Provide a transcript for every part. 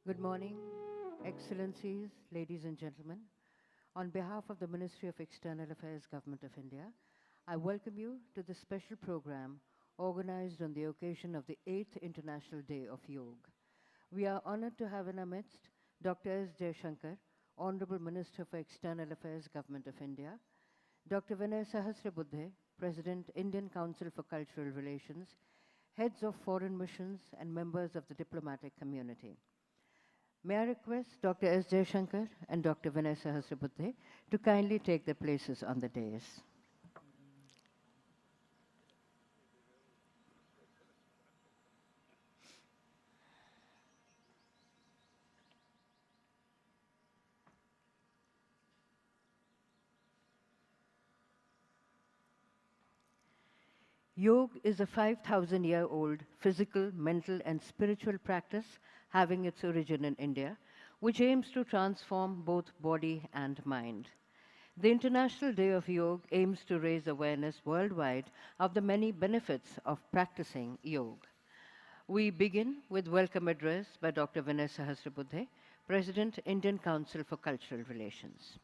Good morning, Excellencies, ladies and gentlemen. On behalf of the Ministry of External Affairs, Government of India, I welcome you to this special program organized on the occasion of the 8th International Day of Yoga. We are honored to have in our midst Dr. S. Jaishankar, Honorable Minister for External Affairs, Government of India, Dr. Vinay Sahasrabuddhe, President, Indian Council for Cultural Relations, heads of foreign missions, and members of the diplomatic community. May I request Dr. S. Jaishankar and Dr. Vinay Sahasrabuddhe to kindly take their places on the dais. Yoga is a 5,000-year-old physical, mental, and spiritual practice having its origin in India, which aims to transform both body and mind. The International Day of Yoga aims to raise awareness worldwide of the many benefits of practicing yoga. We begin with welcome address by Dr. Vinay Sahasrabuddhe, President, Indian Council for Cultural Relations.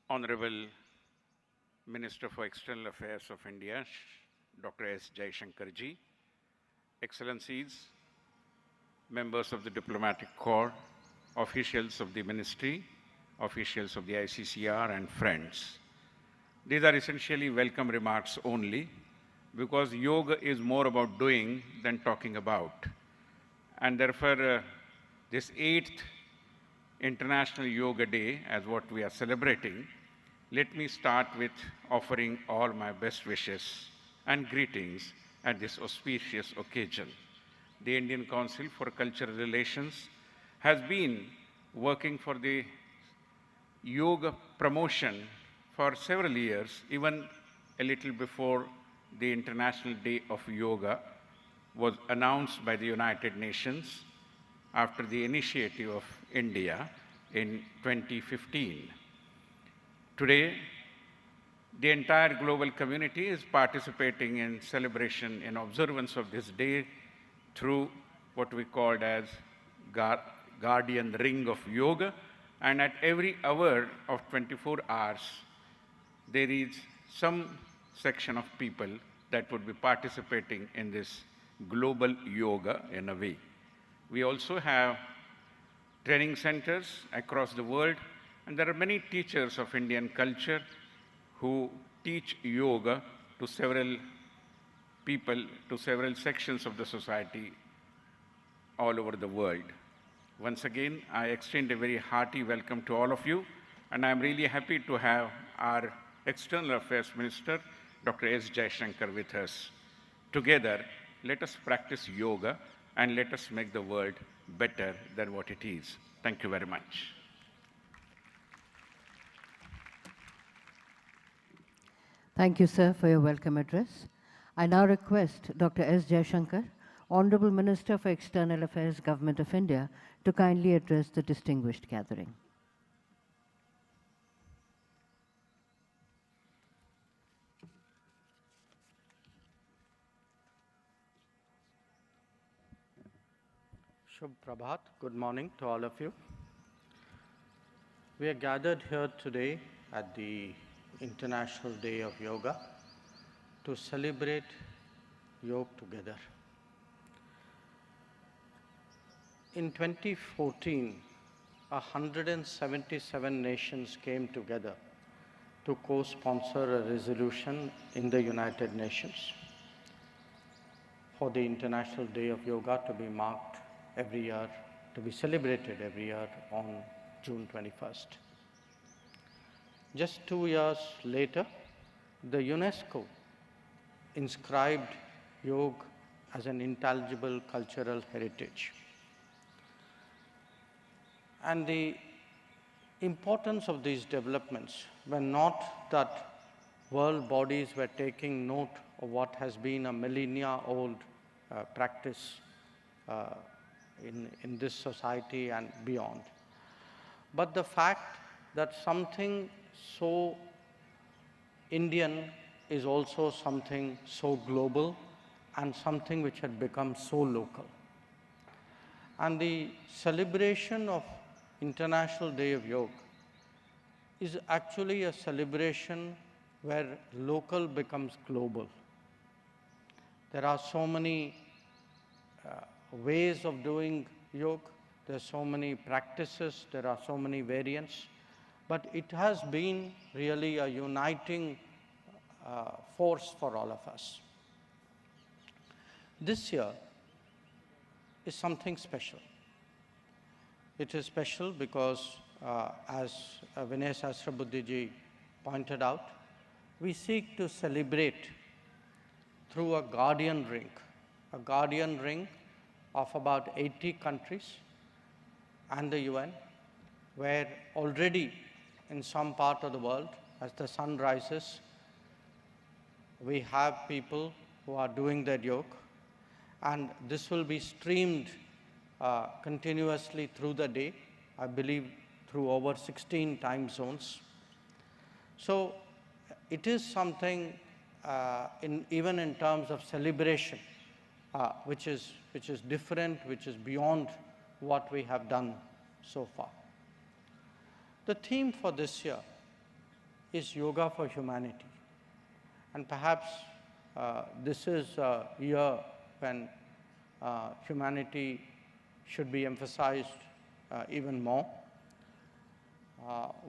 Honorable Minister for External Affairs of India, Dr. S. Jaishankar ji, Excellencies, members of the Diplomatic Corps, officials of the Ministry, officials of the ICCR, and friends. These are essentially welcome remarks only because yoga is more about doing than talking about. And therefore, this 8th International Yoga Day, as what we are celebrating, let me start with offering all my best wishes and greetings at this auspicious occasion. The Indian Council for Cultural Relations has been working for the yoga promotion for several years, even a little before the International Day of Yoga was announced by the United Nations after the initiative of India in 2015. Today, the entire global community is participating in celebration in observance of this day through what we called as Guardian Ring of Yoga. And at every hour of 24 hours, there is some section of people that would be participating in this global yoga in a way. We also have training centers across the world, and there are many teachers of Indian culture who teach yoga to several people, to several sections of the society all over the world. Once again, I extend a very hearty welcome to all of you, and I'm really happy to have our External Affairs Minister, Dr. S. Jaishankar, with us. Together, let us practice yoga and let us make the world better than what it is. Thank you very much. Thank you, sir, for your welcome address. I now request Dr. S. Jaishankar, Honorable Minister for External Affairs, Government of India, to kindly address the distinguished gathering. Shubh Prabhat, good morning to all of you. We are gathered here today at the International Day of Yoga to celebrate yoga together. In 2014, 177 nations came together to co-sponsor a resolution in the United Nations for the International Day of Yoga to be marked every year, to be celebrated every year on June 21st. Just 2 years later, the UNESCO inscribed yoga as an intangible cultural heritage. And the importance of these developments were not that world bodies were taking note of what has been a millennia-old practice in this society and beyond, but the fact that something so Indian is also something so global and something which had become so local. And the celebration of International Day of Yoga is actually a celebration where local becomes global. There are so many ways of doing yoga, there are so many practices, there are so many variants, but it has been really a uniting force for all of us. This year is something special. It is special because, as Vinay Sahasrabuddhiji pointed out, we seek to celebrate through a guardian ring of about 80 countries and the UN, where already in some part of the world, as the sun rises, we have people who are doing their yoga, and this will be streamed continuously through the day, I believe through over 16 time zones. So it is something even in terms of celebration, which is different, which is beyond what we have done so far. The theme for this year is Yoga for Humanity. And perhaps this is a year when humanity should be emphasized even more.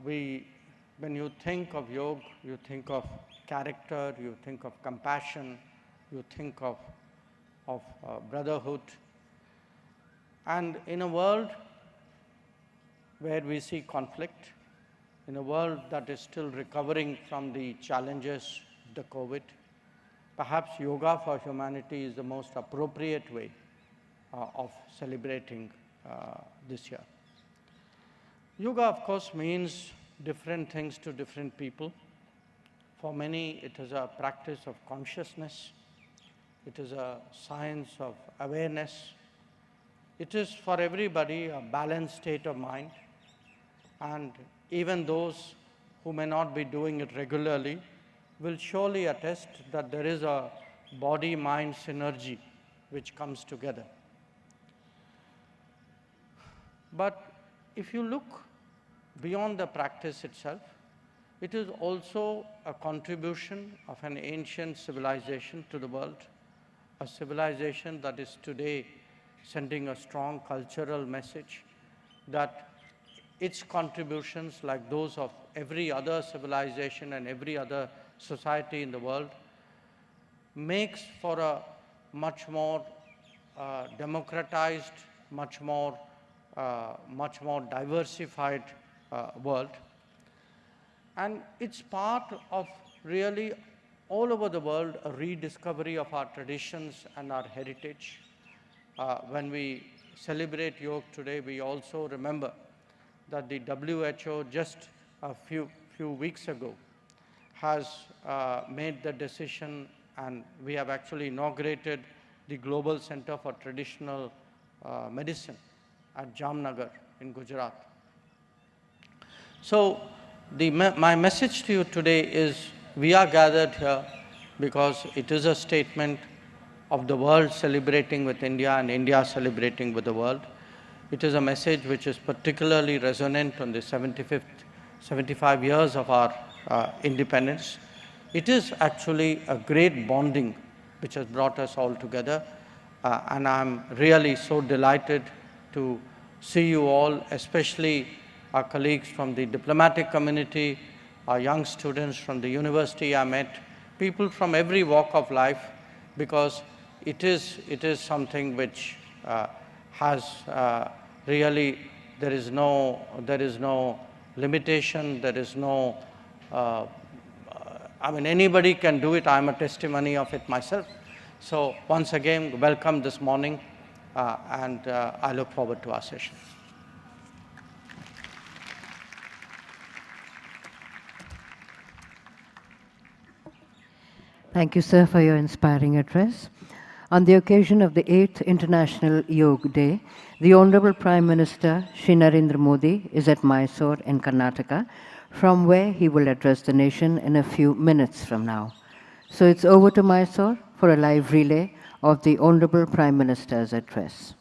When you think of yoga, you think of character, you think of compassion, you think of brotherhood. And in a world where we see conflict, in a world that is still recovering from the challenges of the COVID, perhaps Yoga for Humanity is the most appropriate way of celebrating this year. Yoga, of course, means different things to different people. For many, it is a practice of consciousness. It is a science of awareness. It is for everybody a balanced state of mind. And even those who may not be doing it regularly will surely attest that there is a body-mind synergy which comes together. But if you look beyond the practice itself, it is also a contribution of an ancient civilization to the world, a civilization that is today sending a strong cultural message that its contributions, like those of every other civilization and every other society in the world, makes for a much more democratized, much more diversified world. And it's part of really all over the world a rediscovery of our traditions and our heritage. When we celebrate yoga today, we also remember that the WHO just a few weeks ago has made the decision, and we have actually inaugurated the Global Center for Traditional Medicine at Jamnagar in Gujarat. So my message to you today is we are gathered here because it is a statement of the world celebrating with India and India celebrating with the world. It is a message which is particularly resonant on the 75 years of our independence. It is actually a great bonding which has brought us all together, and I'm really so delighted to see you all, especially our colleagues from the diplomatic community, our young students from the university I met, people from every walk of life, because it is something which has really, there is no limitation, there is no, I mean, anybody can do it. I'm a testimony of it myself. So once again, welcome this morning, and I look forward to our session. Thank you, sir, for your inspiring address. On the occasion of the 8th International Yoga Day, the Honorable Prime Minister Shri Narendra Modi is at Mysore in Karnataka from where he will address the nation in a few minutes from now. So it's over to Mysore for a live relay of the Honorable Prime Minister's address.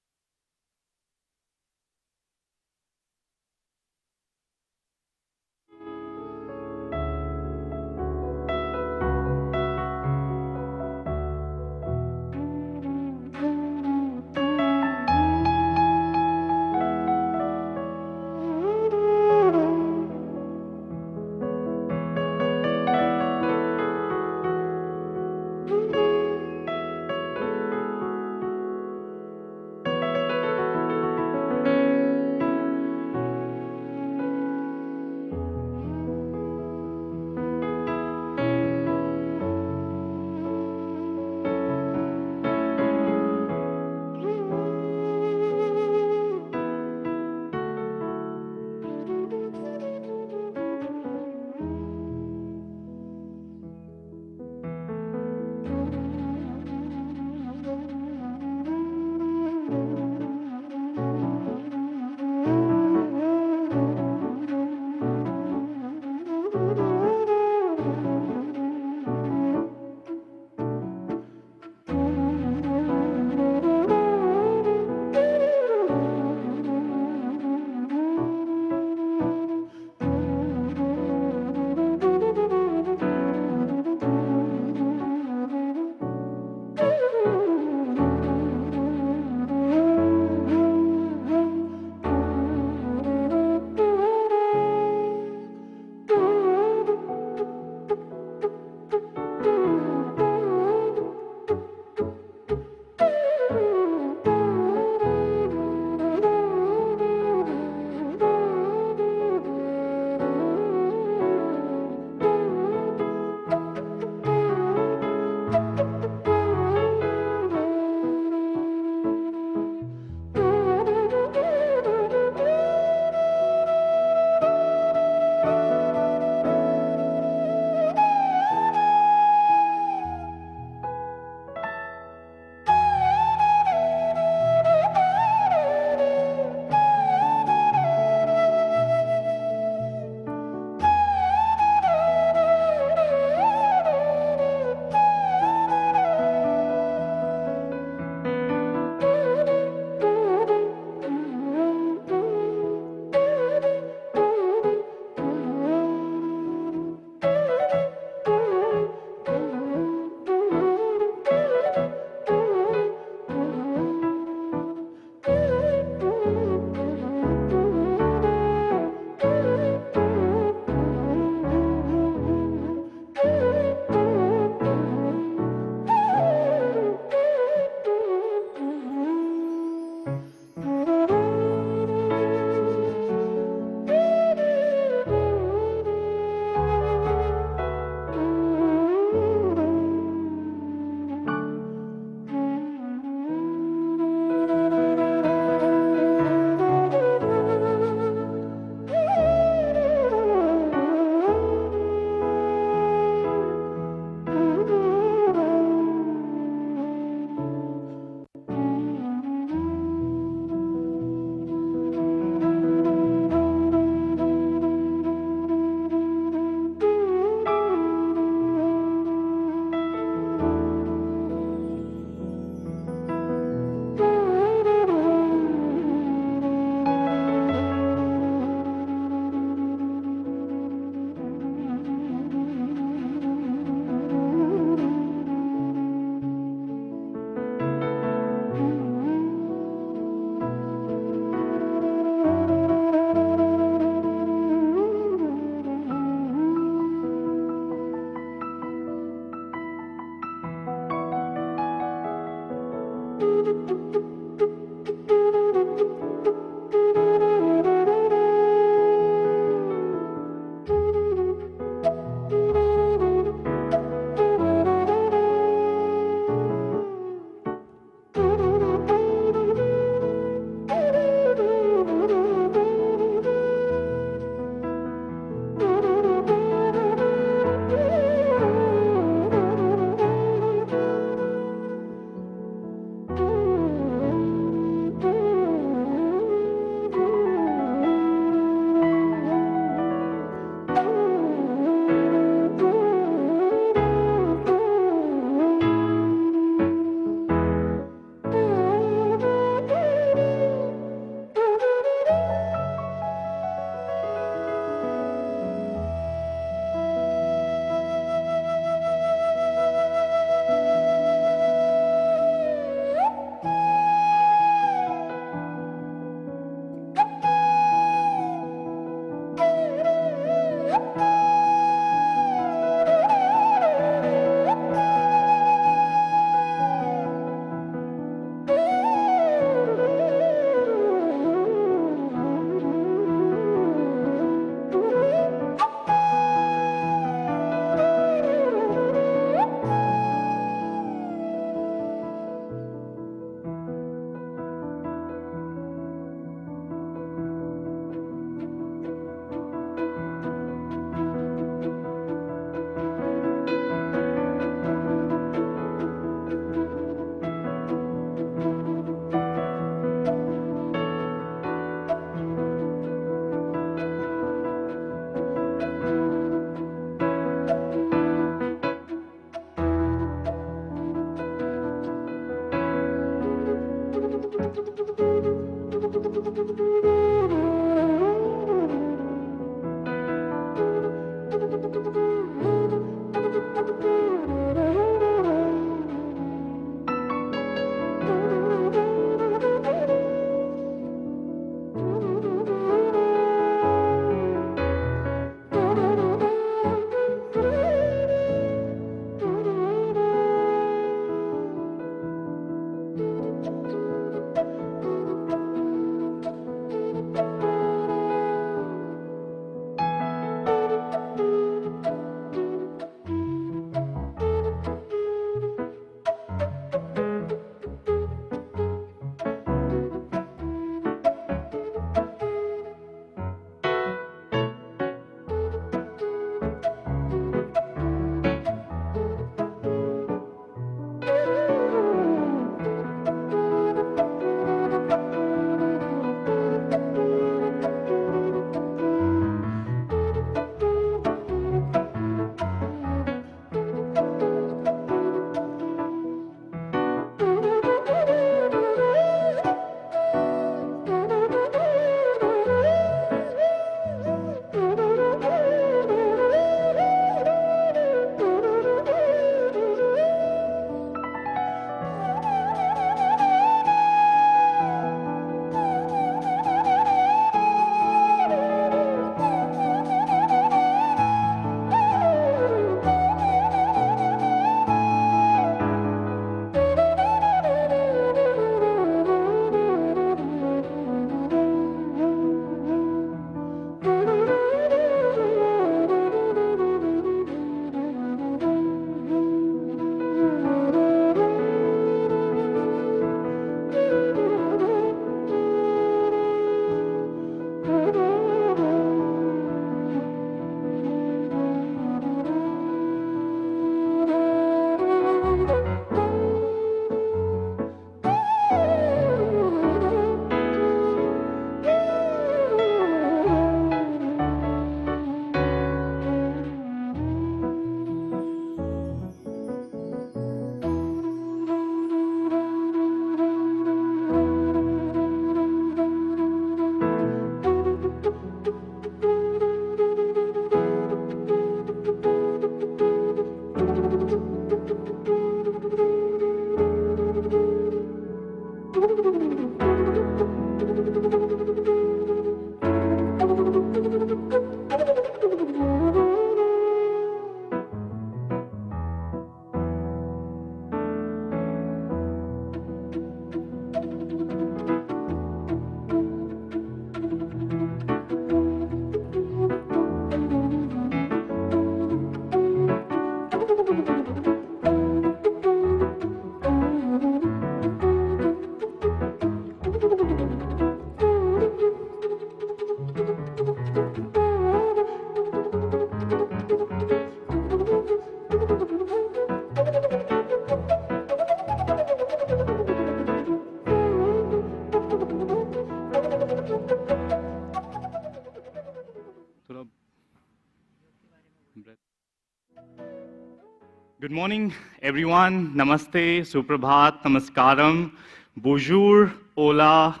Good morning, everyone. Namaste, Suprabhat, Namaskaram, Bonjour, Hola.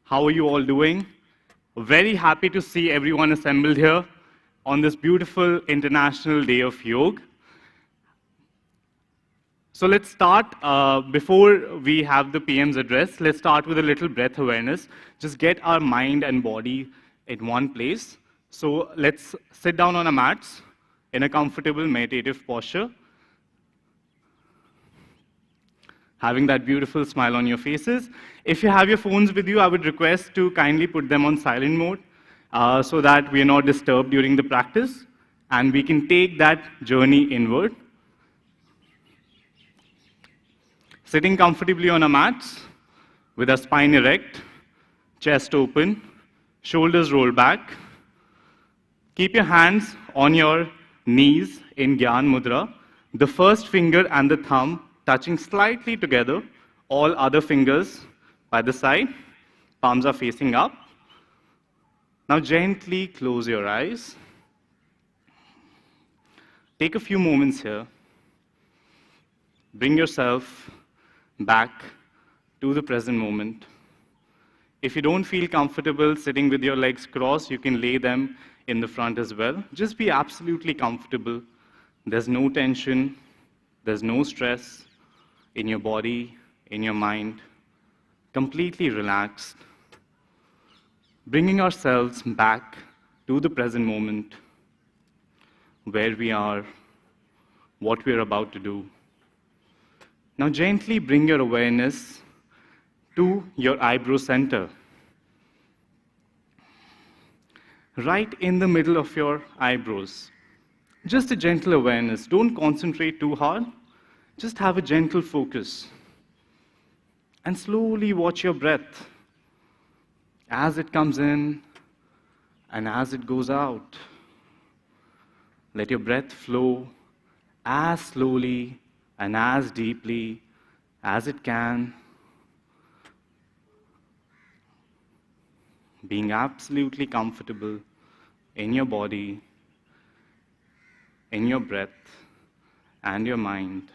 How are you all doing? Very happy to see everyone assembled here on this beautiful International Day of Yoga. So let's start, before we have the PM's address, let's start with a little breath awareness. Just get our mind and body in one place. So let's sit down on our mats in a comfortable meditative posture, having that beautiful smile on your faces. If you have your phones with you, I would request to kindly put them on silent mode so that we are not disturbed during the practice, and we can take that journey inward. Sitting comfortably on our mats with our spine erect, chest open, shoulders roll back. Keep your hands on your knees in Gyan Mudra, the first finger and the thumb touching slightly together, all other fingers by the side, palms are facing up. Now gently close your eyes. Take a few moments here. Bring yourself back to the present moment. If you don't feel comfortable sitting with your legs crossed, you can lay them in the front as well. Just be absolutely comfortable. There's no tension, there's no stress in your body, in your mind. Completely relaxed. Bringing ourselves back to the present moment, where we are, what we're about to do. Now gently bring your awareness to your eyebrow center. Right in the middle of your eyebrows. Just a gentle awareness. Don't concentrate too hard. Just have a gentle focus. And slowly watch your breath as it comes in and as it goes out. Let your breath flow as slowly and as deeply as it can, being absolutely comfortable in your body, in your breath, and your mind.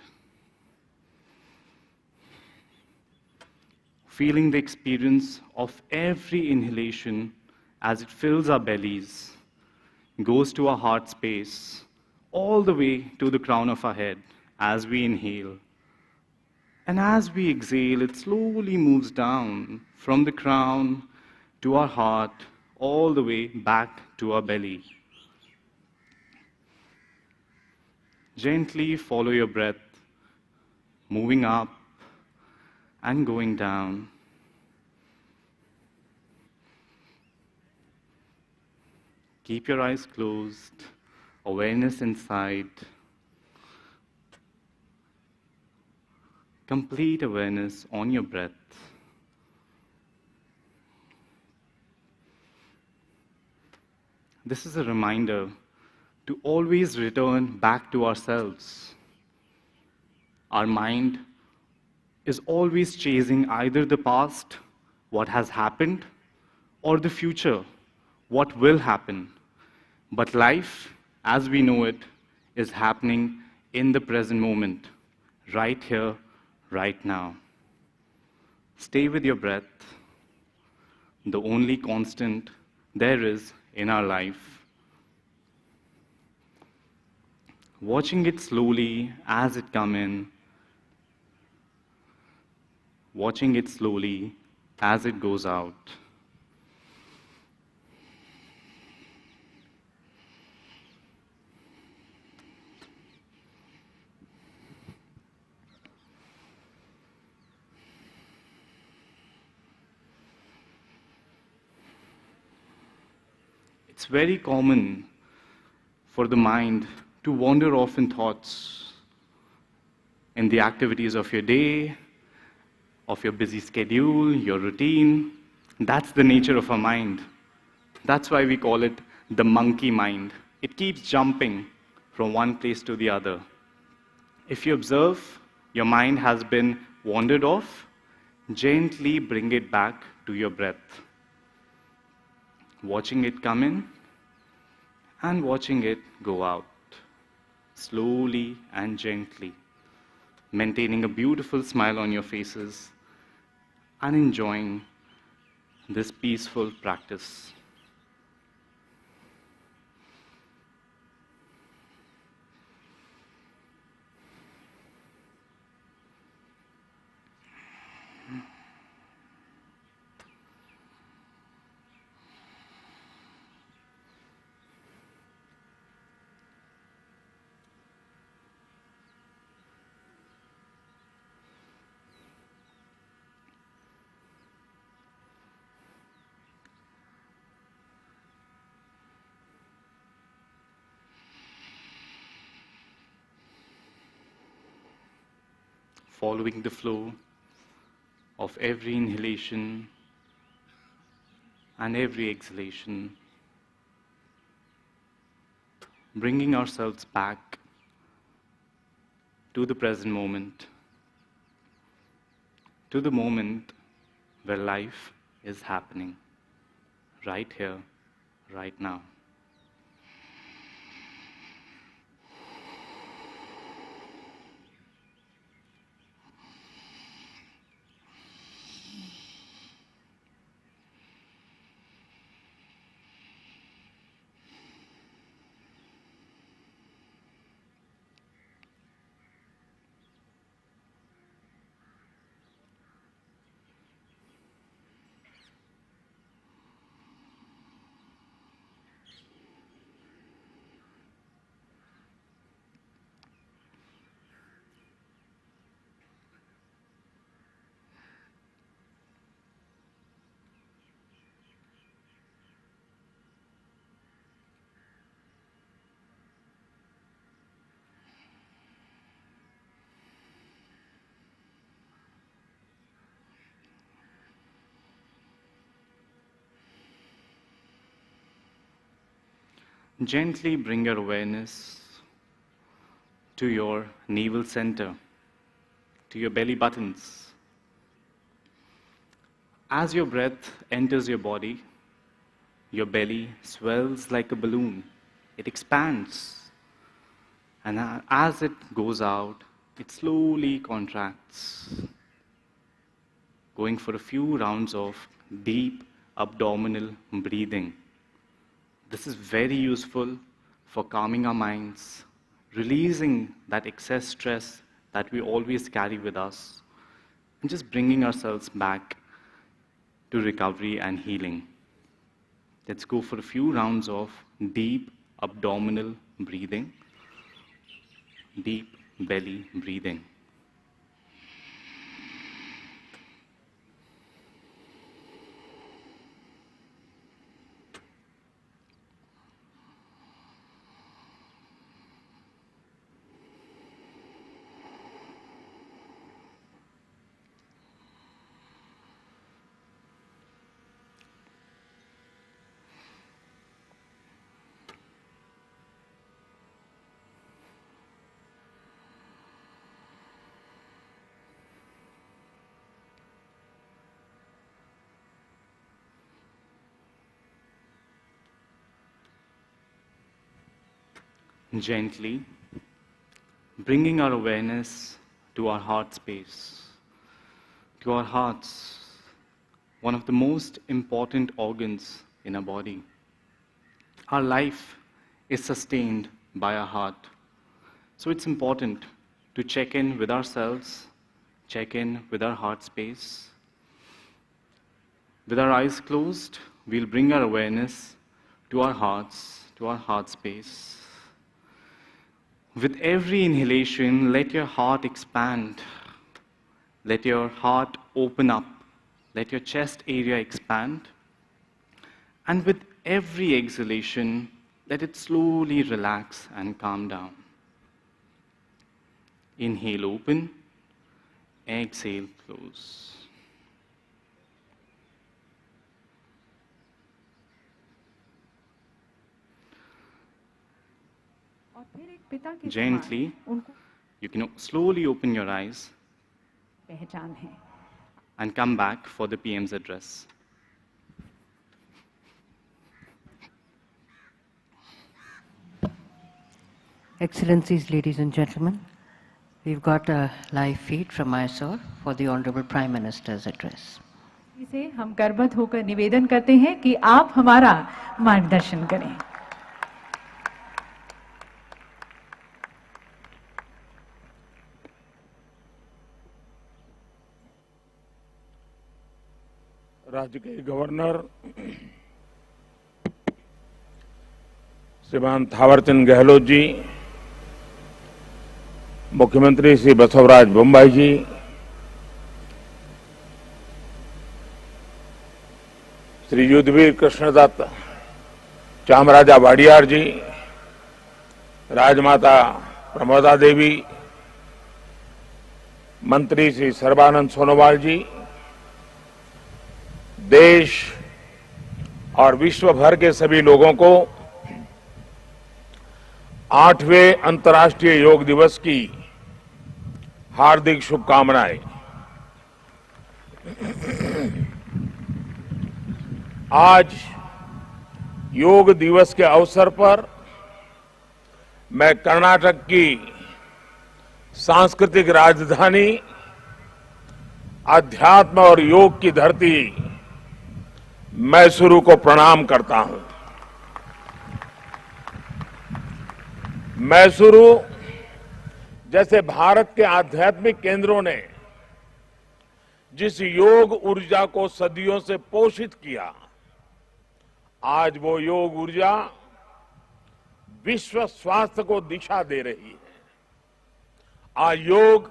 Feeling the experience of every inhalation as it fills our bellies, goes to our heart space, all the way to the crown of our head as we inhale. And as we exhale, it slowly moves down from the crown to our heart, all the way back to our belly. Gently follow your breath, moving up and going down. Keep your eyes closed, awareness inside. Complete awareness on your breath. This is a reminder to always return back to ourselves. Our mind is always chasing either the past, what has happened, or the future, what will happen. But life, as we know it, is happening in the present moment, right here, right now. Stay with your breath, the only constant there is in our life. Watching it slowly as it comes in, watching it slowly as it goes out. It's very common for the mind to wander off in thoughts in the activities of your day, of your busy schedule, your routine. That's the nature of our mind. That's why we call it the monkey mind. It keeps jumping from one place to the other. If you observe your mind has been wandered off, gently bring it back to your breath. Watching it come in and watching it go out. slowly and gently, maintaining a beautiful smile on your faces and enjoying this peaceful practice. Following the flow of every inhalation and every exhalation, bringing ourselves back to the present moment, to the moment where life is happening, right here, right now. Gently bring your awareness to your navel center, to your belly buttons. As your breath enters your body, your belly swells like a balloon. It expands. And as it goes out, it slowly contracts, going for a few rounds of deep abdominal breathing. This is very useful for calming our minds, releasing that excess stress that we always carry with us, and just bringing ourselves back to recovery and healing. Let's go for a few rounds of deep abdominal breathing, deep belly breathing. Gently bringing our awareness to our heart space, to our hearts, one of the most important organs in our body. Our life is sustained by our heart. So it's important to check in with ourselves, check in with our heart space. With our eyes closed, we'll bring our awareness to our hearts, to our heart space. With every inhalation, let your heart expand. Let your heart open up. Let your chest area expand. And with every exhalation, let it slowly relax and calm down. Inhale, open. Exhale, close. Gently, you can slowly open your eyes and come back for the PM's address. Excellencies, ladies and gentlemen, we've got a live feed from Mysore for the Honorable Prime Minister's address. इसे हम करबद्ध होकर निवेदन करते हैं कि आप हमारा मार्गदर्शन करें। राज्य के गवर्नर श्रीमान थावरचंद गहलोत जी, मुख्यमंत्री श्री बसवराज बोम्मई जी, श्री युद्धवीर कृष्णदत्त चामराजा वाडियार जी, राजमाता प्रमोदा देवी, मंत्री श्री सर्बानंद सोनोवाल जी, देश और विश्व भर के सभी लोगों को 8वें अंतर्राष्ट्रीय योग दिवस की हार्दिक शुभकामनाएं। आज योग दिवस के अवसर पर मैं कर्नाटक की सांस्कृतिक राजधानी, अध्यात्म और योग की धरती मैसूरू को प्रणाम करता हूं। मैसूरू जैसे भारत के आध्यात्मिक केंद्रों ने जिस योग ऊर्जा को सदियों से पोषित किया, आज वो योग ऊर्जा विश्व स्वास्थ्य को दिशा दे रही है। आज योग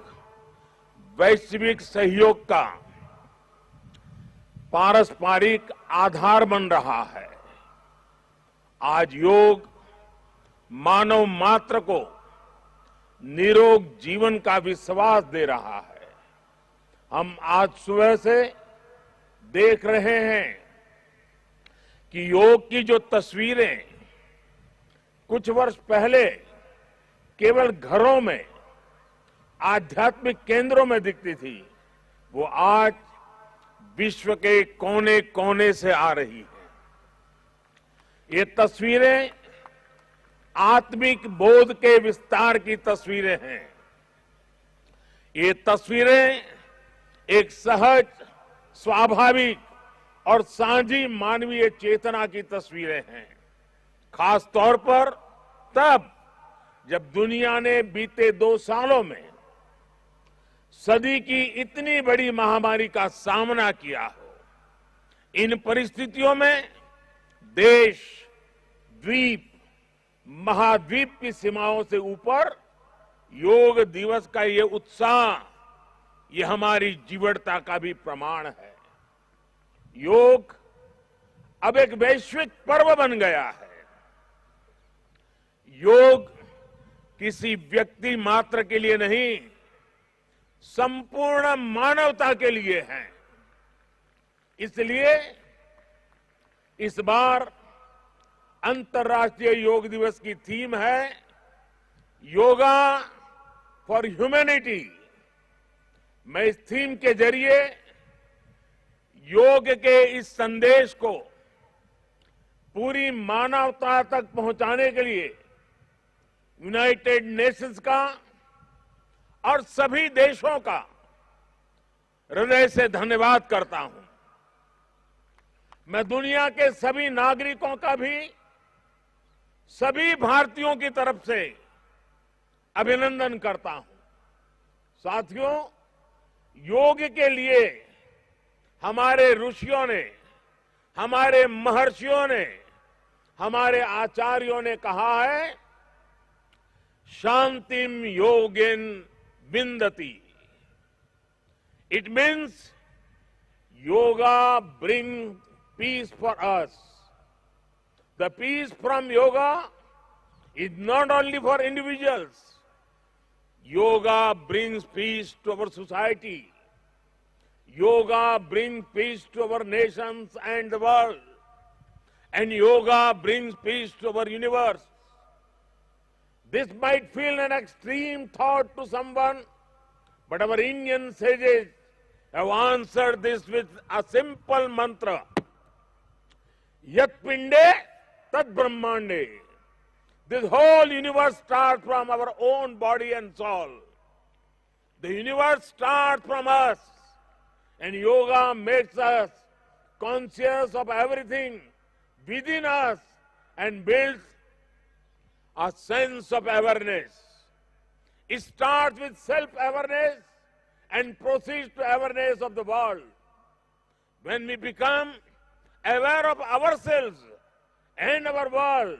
वैश्विक सहयोग का पारस्परिक आधार बन रहा है। आज योग मानव मात्र को निरोग जीवन का विश्वास दे रहा है। हम आज सुबह से देख रहे हैं कि योग की जो तस्वीरें कुछ वर्ष पहले केवल घरों में, आध्यात्मिक केंद्रों में दिखती थी, वो आज विश्व के कोने कोने से आ रही है। ये तस्वीरें आत्मिक बोध के विस्तार की तस्वीरें हैं। ये तस्वीरें एक सहज, स्वाभाविक और साझी मानवीय चेतना की तस्वीरें हैं। खास तौर पर तब जब दुनिया ने बीते 2 सालों में सदी की इतनी बड़ी महामारी का सामना किया हो। इन परिस्थितियों में देश, द्वीप, महाद्वीप की सीमाओं से ऊपर योग दिवस का ये उत्साह, ये हमारी जीवटता का भी प्रमाण है। योग अब एक वैश्विक पर्व बन गया है। योग किसी व्यक्ति मात्र के लिए नहीं, संपूर्ण मानवता के लिए है। इसलिए इस बार अंतर्राष्ट्रीय योग दिवस की थीम है योगा फॉर ह्यूमैनिटी। मैं इस थीम के जरिए योग के इस संदेश को पूरी मानवता तक पहुंचाने के लिए यूनाइटेड नेशंस का और सभी देशों का हृदय से धन्यवाद करता हूं। मैं दुनिया के सभी नागरिकों का भी सभी भारतीयों की तरफ से अभिनंदन करता हूं। साथियों, योग के लिए हमारे ऋषियों ने, हमारे महर्षियों ने, हमारे आचार्यों ने कहा है, शांतिम योगेन विंदति। It means yoga brings peace for us. The peace from yoga is not only for individuals. Yoga brings peace to our society. Yoga brings peace to our nations and the world. And yoga brings peace to our universe. This might feel an extreme thought to someone, but our Indian sages have answered this with a simple mantra. Yat pinde tad brahmande. This whole universe starts from our own body and soul. The universe starts from us, and yoga makes us conscious of everything within us and builds a sense of awareness. It starts with self-awareness and proceeds to awareness of the world. When we become aware of ourselves and our world,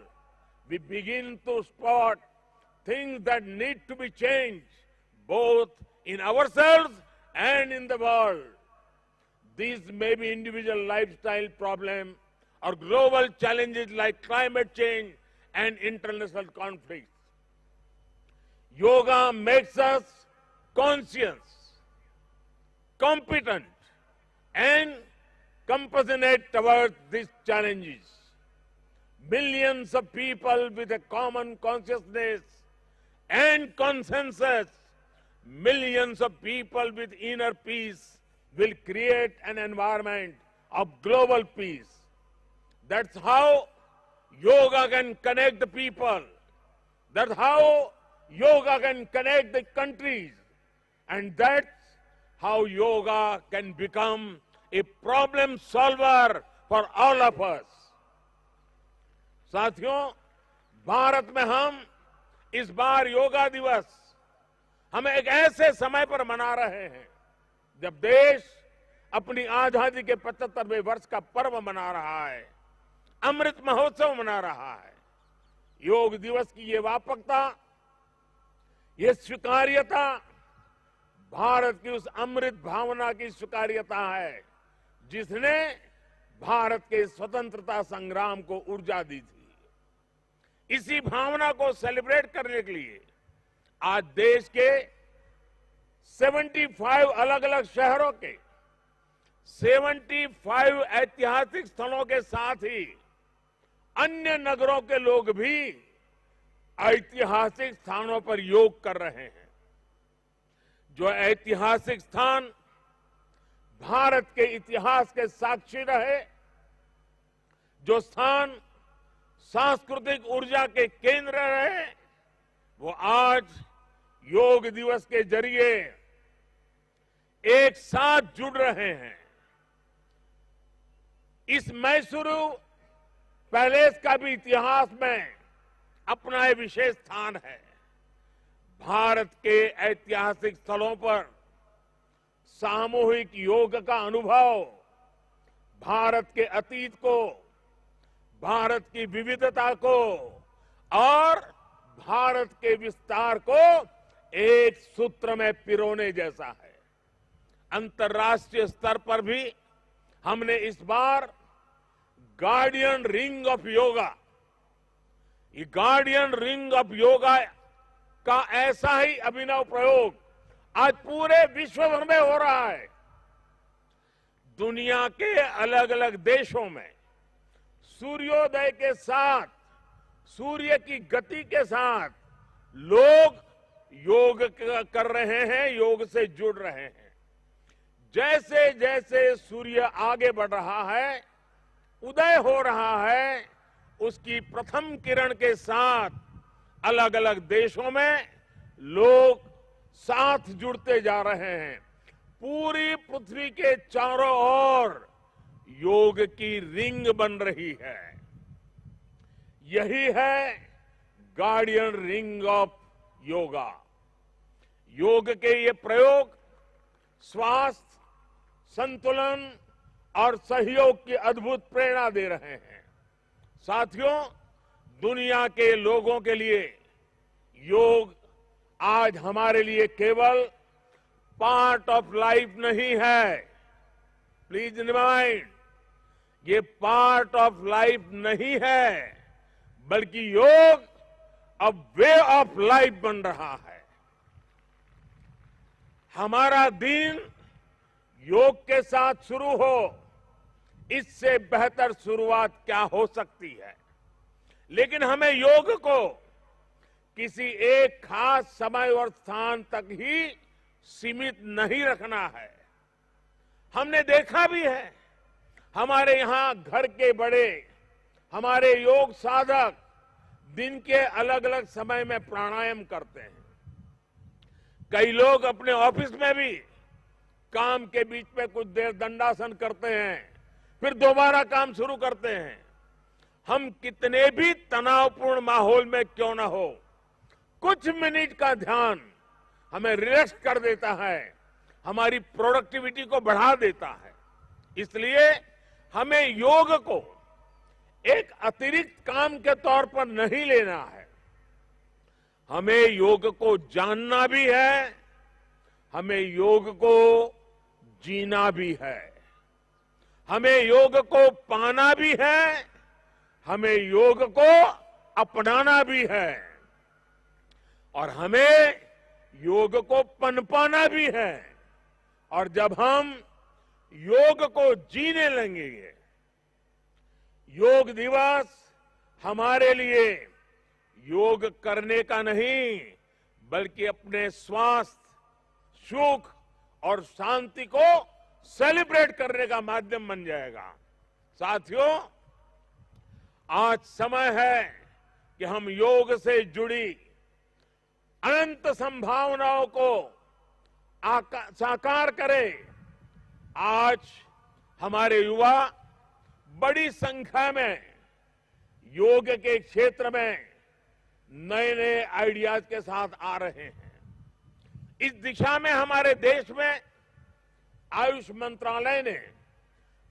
we begin to spot things that need to be changed, both in ourselves and in the world. These may be individual lifestyle problems or global challenges like climate change and international conflicts. Yoga makes us conscious, competent, and compassionate towards these challenges. Millions of people with a common consciousness and consensus, millions of people with inner peace will create an environment of global peace. That's how yoga can connect the people. That's how yoga can connect the countries. And that's how yoga can become a problem solver for all of us. साथियों, भारत में हम इस बार योगा दिवस हम एक ऐसे समय पर मना रहे हैं जब देश अपनी आजादी के 75वें वर्ष का पर्व मना रहा है, अमृत महोत्सव मना रहा है। योग दिवस की ये व्यापकता, ये स्वीकार्यता भारत की उस अमृत भावना की स्वीकार्यता है जिसने भारत के स्वतंत्रता संग्राम को ऊर्जा दी थी। इसी भावना को सेलिब्रेट करने के लिए आज देश के 75 अलग अलग शहरों के 75 ऐतिहासिक स्थलों के साथ ही अन्य नगरों के लोग भी ऐतिहासिक स्थानों पर योग कर रहे हैं। जो ऐतिहासिक स्थान भारत के इतिहास के साक्षी रहे, जो स्थान सांस्कृतिक ऊर्जा के केंद्र रहे, वो आज योग दिवस के जरिए एक साथ जुड़ रहे हैं। इस मैसूरू पैलेस का भी इतिहास में अपना एक विशेष स्थान है। भारत के ऐतिहासिक स्थलों पर सामूहिक योग का अनुभव भारत के अतीत को, भारत की विविधता को और भारत के विस्तार को एक सूत्र में पिरोने जैसा है। अंतर्राष्ट्रीय स्तर पर भी हमने इस बार गार्डियन रिंग ऑफ योगा, ये गार्डियन रिंग ऑफ योगा का ऐसा ही अभिनव प्रयोग आज पूरे विश्व भर में हो रहा है। दुनिया के अलग अलग देशों में सूर्योदय के साथ, सूर्य की गति के साथ लोग योग कर रहे हैं, योग से जुड़ रहे हैं। जैसे जैसे सूर्य आगे बढ़ रहा है, उदय हो रहा है, उसकी प्रथम किरण के साथ अलग अलग देशों में लोग साथ जुड़ते जा रहे हैं। पूरी पृथ्वी के चारों ओर योग की रिंग बन रही है। यही है गार्डियन रिंग ऑफ योगा। योग के ये प्रयोग स्वास्थ्य, संतुलन और सहयोग की अद्भुत प्रेरणा दे रहे हैं। साथियों, दुनिया के लोगों के लिए योग आज हमारे लिए केवल पार्ट ऑफ लाइफ नहीं है। प्लीज रिमाइंड, ये पार्ट ऑफ लाइफ नहीं है, बल्कि योग अब वे ऑफ लाइफ बन रहा है। हमारा दिन योग के साथ शुरू हो, इससे बेहतर शुरुआत क्या हो सकती है। लेकिन हमें योग को किसी एक खास समय और स्थान तक ही सीमित नहीं रखना है। हमने देखा भी है, हमारे यहां घर के बड़े, हमारे योग साधक दिन के अलग अलग समय में प्राणायाम करते हैं। कई लोग अपने ऑफिस में भी काम के बीच में कुछ देर दंडासन करते हैं, फिर दोबारा काम शुरू करते हैं। हम कितने भी तनावपूर्ण माहौल में क्यों न हो, कुछ मिनट का ध्यान हमें रिलैक्स कर देता है, हमारी प्रोडक्टिविटी को बढ़ा देता है। इसलिए हमें योग को एक अतिरिक्त काम के तौर पर नहीं लेना है, हमें योग को जानना भी है, हमें योग को जीना भी है, हमें योग को पाना भी है, हमें योग को अपनाना भी है, और हमें योग को पनपाना भी है। और जब हम योग को जीने लगेंगे, योग दिवस हमारे लिए योग करने का नहीं, बल्कि अपने स्वास्थ्य, सुख और शांति को सेलिब्रेट करने का माध्यम बन जाएगा। साथियों, आज समय है कि हम योग से जुड़ी अनंत संभावनाओं को साकार करें। आज हमारे युवा बड़ी संख्या में योग के क्षेत्र में नए नए आइडियाज के साथ आ रहे हैं। इस दिशा में हमारे देश में आयुष मंत्रालय ने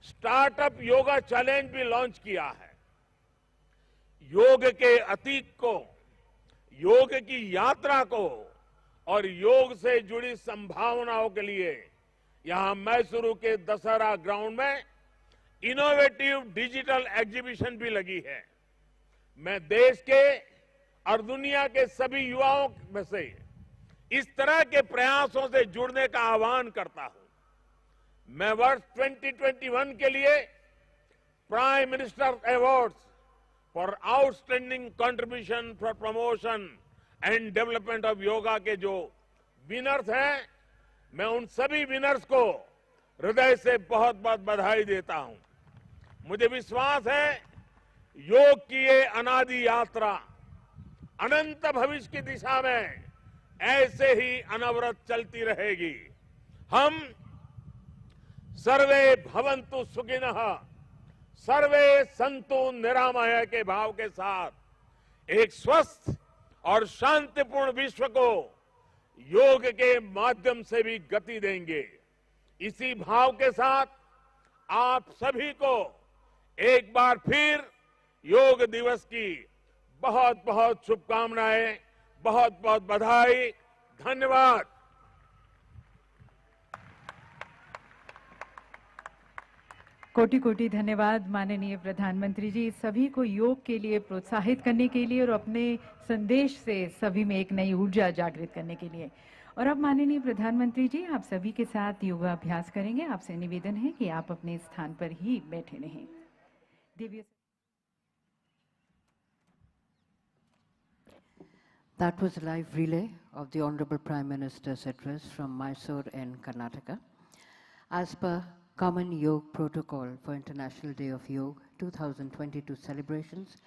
स्टार्टअप योगा चैलेंज भी लॉन्च किया है। योग के अतीत को, योग की यात्रा को और योग से जुड़ी संभावनाओं के लिए यहां मैसूरू के दशहरा ग्राउंड में इनोवेटिव डिजिटल एग्जीबिशन भी लगी है। मैं देश के और दुनिया के सभी युवाओं में से इस तरह के प्रयासों से जुड़ने का आह्वान करता हूं। मैं वर्ष 2021 के लिए prime minister awards for outstanding contribution for promotion and development of yoga के जो विनर्स हैं, मैं उन सभी विनर्स को हृदय से बहुत बहुत बधाई देता हूं। मुझे विश्वास है योग की ये अनादि यात्रा अनंत भविष्य की दिशा में ऐसे ही अनवरत चलती रहेगी। हम सर्वे भवन्तु सुखिनः, सर्वे सन्तु निरामय के भाव के साथ एक स्वस्थ और शांतिपूर्ण विश्व को योग के माध्यम से भी गति देंगे। इसी भाव के साथ आप सभी को एक बार फिर योग दिवस की बहुत बहुत शुभकामनाएं, बहुत बहुत बधाई, धन्यवाद। कोटि कोटि धन्यवाद माननीय प्रधानमंत्री जी, सभी को योग के लिए प्रोत्साहित करने के लिए और अपने संदेश से सभी में एक नई ऊर्जा जागृत करने के लिए। और अब माननीय प्रधानमंत्री जी आप सभी के साथ योगाभ्यास करेंगे। आपसे निवेदन है कि आप अपने स्थान पर ही बैठे रहें। Divya That was a live relay of the Honorable Prime Minister's address from Mysore in Karnataka. As per Common Yoga Protocol for International Day of Yoga 2022 celebrations,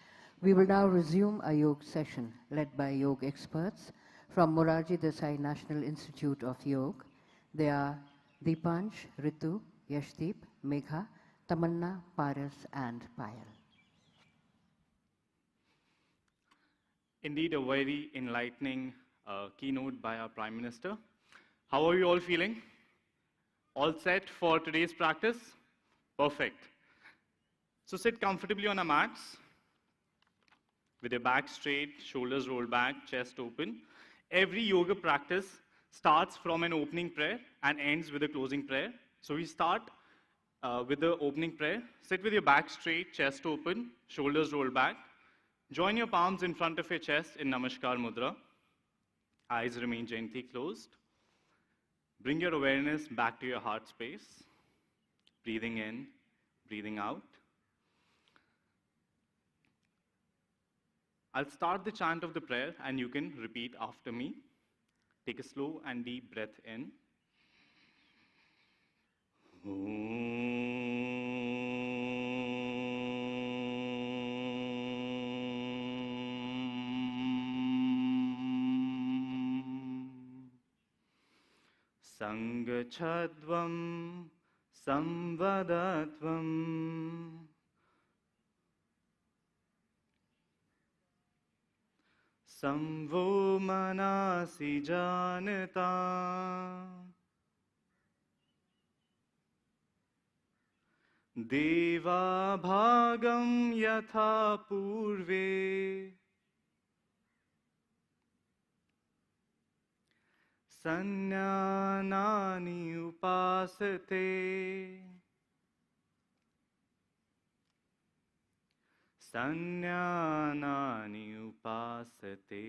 we will now resume a yoga session led by yoga experts from Morarji Desai National Institute of Yoga. They are Deepansh, Ritu, Yashdeep, Megha, Tamanna, Paras and Payal. Indeed, a very enlightening keynote by our Prime Minister. How are you all feeling? All set for today's practice? Perfect. So sit comfortably on our mats with your back straight, shoulders rolled back, chest open. Every yoga practice starts from an opening prayer and ends with a closing prayer. So we start with the opening prayer. Sit with your back straight, chest open, shoulders rolled back. Join your palms in front of your chest in Namaskar Mudra. Eyes remain gently closed. Bring your awareness back to your heart space. Breathing in, breathing out. I'll start the chant of the prayer and you can repeat after me. Take a slow and deep breath in. Sangachadvam samvadatvam samvo manasi janata deva bhagam yatha purve Sannyanani upasate Sannyanani upasate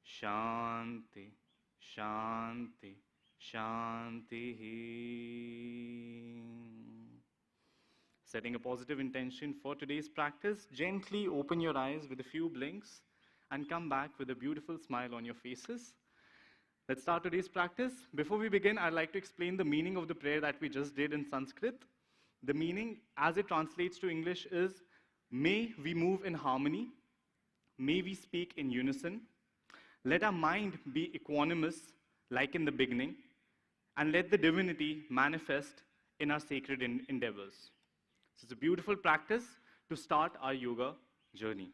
Shanti Shanti Shanti. Setting a positive intention for today's practice, gently open your eyes with a few blinks and come back with a beautiful smile on your faces. Let's start today's practice. Before we begin, I'd like to explain the meaning of the prayer that we just did in Sanskrit. The meaning, as it translates to English, is, may we move in harmony, may we speak in unison, let our mind be equanimous like in the beginning, and let the divinity manifest in our sacred endeavors. So it's a beautiful practice to start our yoga journey.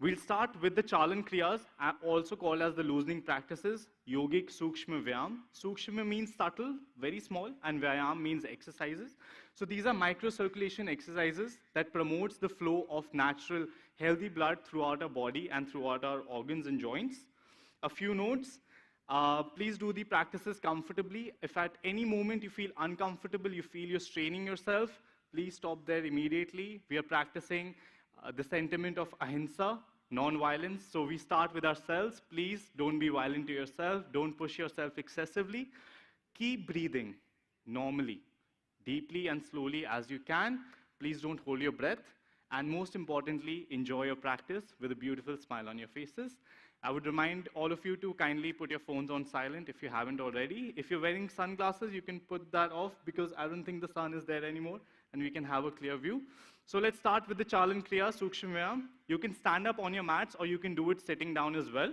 We'll start with the Chalan Kriyas, also called as the loosening practices, yogic Sukshma Vyayam. Sukshma means subtle, very small, and Vyayam means exercises. So these are microcirculation exercises that promotes the flow of natural, healthy blood throughout our body and throughout our organs and joints. A few notes. Please do the practices comfortably. If at any moment you feel uncomfortable, you feel you're straining yourself, please stop there immediately. We are practicing the sentiment of ahimsa, non-violence. So we start with ourselves. Please don't be violent to yourself. Don't push yourself excessively. Keep breathing normally, deeply and slowly as you can. Please don't hold your breath. And most importantly, enjoy your practice with a beautiful smile on your faces. I would remind all of you to kindly put your phones on silent if you haven't already. If you're wearing sunglasses, you can put that off because I don't think the sun is there anymore and we can have a clear view. So let's start with the Chalan Kriya, Sukshma Vyayam. You can stand up on your mats or you can do it sitting down as well.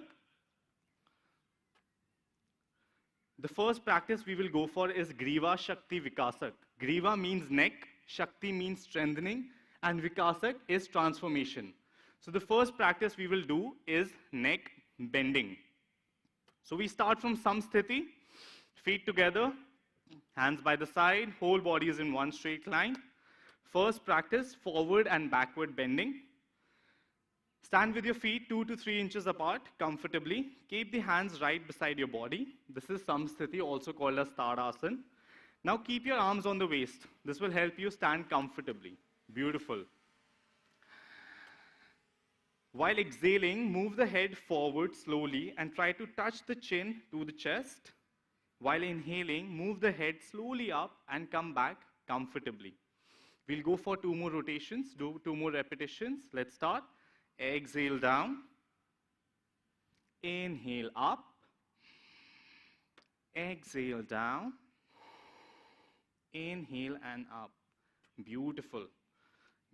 The first practice we will go for is Griva Shakti Vikasak. Griva means neck, Shakti means strengthening, and Vikasak is transformation. So the first practice we will do is neck bending. So we start from Samsthiti, feet together, hands by the side, whole body is in one straight line. First practice, forward and backward bending. Stand with your feet 2 to 3 inches apart comfortably. Keep the hands right beside your body. This is Samsthiti, also called as Tadasan. Now keep your arms on the waist. This will help you stand comfortably. Beautiful. While exhaling, move the head forward slowly and try to touch the chin to the chest. While inhaling, move the head slowly up and come back comfortably. We'll go for 2 more rotations, do 2 more repetitions. Let's start. Exhale down. Inhale up. Exhale down. Inhale and up. Beautiful.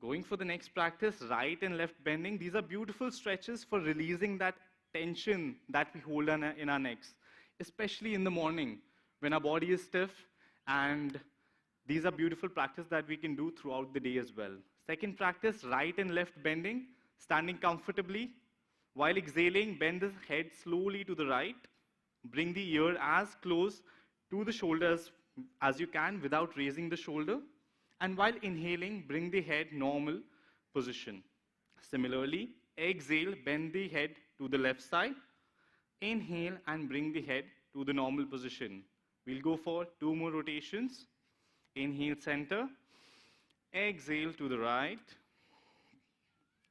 Going for the next practice, right and left bending. These are beautiful stretches for releasing that tension that we hold in our necks, especially in the morning when our body is stiff. And these are beautiful practices that we can do throughout the day as well. Second practice, right and left bending, standing comfortably. While exhaling, bend the head slowly to the right. Bring the ear as close to the shoulders as you can without raising the shoulder. And while inhaling, bring the head normal position. Similarly, exhale, bend the head to the left side. Inhale and bring the head to the normal position. We'll go for 2 more rotations. Inhale center. Exhale to the right.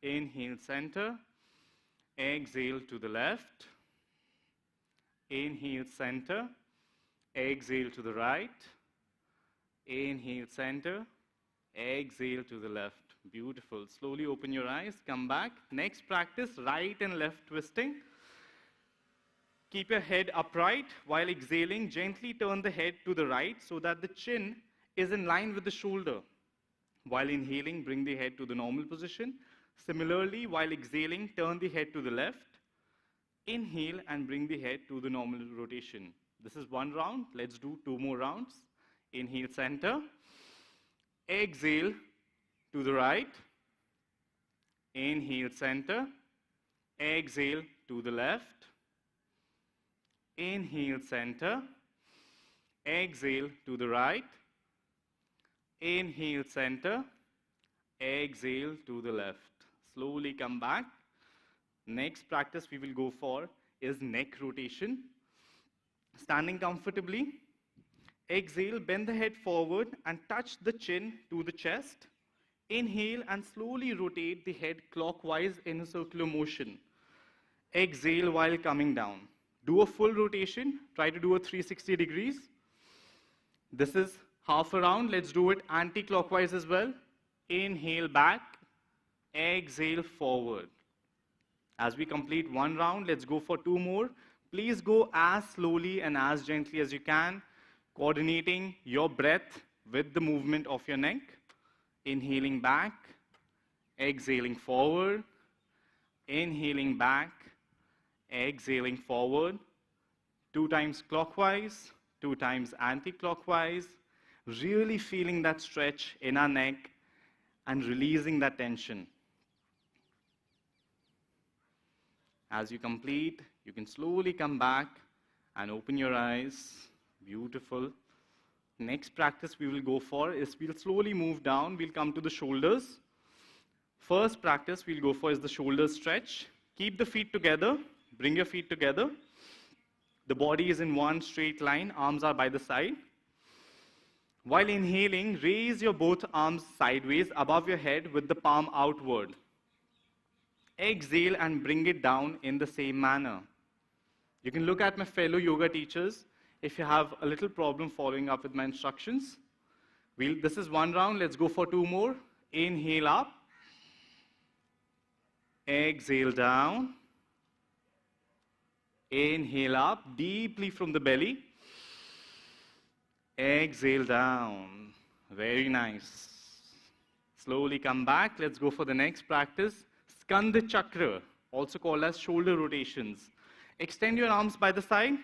Inhale center. Exhale to the left. Inhale center. Exhale to the right. Inhale center. Exhale to the left. Beautiful. Slowly open your eyes. Come back. Next practice, right and left twisting. Keep your head upright. While exhaling, gently turn the head to the right so that the chin is in line with the shoulder. While inhaling, bring the head to the normal position. Similarly, while exhaling, turn the head to the left. Inhale and bring the head to the normal rotation. This is one round. Let's do 2 more rounds. Inhale, center. Exhale to the right. Inhale, center. Exhale to the left. Inhale, center. Exhale to the right. Inhale, center. Exhale to the left. Slowly come back. Next practice we will go for is neck rotation. Standing comfortably. Exhale, bend the head forward and touch the chin to the chest. Inhale and slowly rotate the head clockwise in a circular motion. Exhale while coming down. Do a full rotation. Try to do a 360 degrees. This is half a round. Let's do it anti-clockwise as well. Inhale back. Exhale forward. As we complete 1 round, let's go for 2 more. Please go as slowly and as gently as you can, coordinating your breath with the movement of your neck. Inhaling back, exhaling forward, inhaling back, exhaling forward. 2 times clockwise, 2 times anti-clockwise. Really feeling that stretch in our neck and releasing that tension. As you complete, you can slowly come back and open your eyes. Beautiful. Next practice we will go for is we'll slowly move down. We'll come to the shoulders. First practice we'll go for is the shoulder stretch. Keep the feet together. Bring your feet together. The body is in one straight line. Arms are by the side. While inhaling, raise your both arms sideways above your head with the palm outward. Exhale and bring it down in the same manner. You can look at my fellow yoga teachers if you have a little problem following up with my instructions. This is 1 round. Let's go for 2 more. Inhale up. Exhale down. Inhale up deeply from the belly. Exhale down. Very nice. Slowly come back. Let's go for the next practice. Skandha Chakra, also called as shoulder rotations. Extend your arms by the side.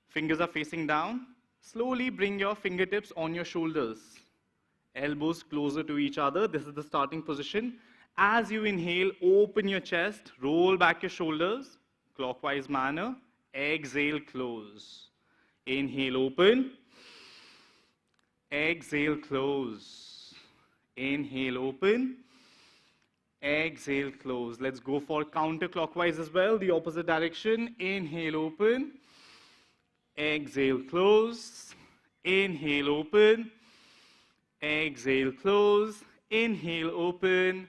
Fingers are facing down. Slowly bring your fingertips on your shoulders. Elbows closer to each other. This is the starting position. As you inhale, open your chest. Roll back your shoulders. Clockwise manner. Exhale, close. Inhale, open. Exhale, close. Inhale, open. Exhale, close. Let's go for counterclockwise as well, the opposite direction. Inhale, open. Exhale, close. Inhale, open. Exhale, close. Inhale, open.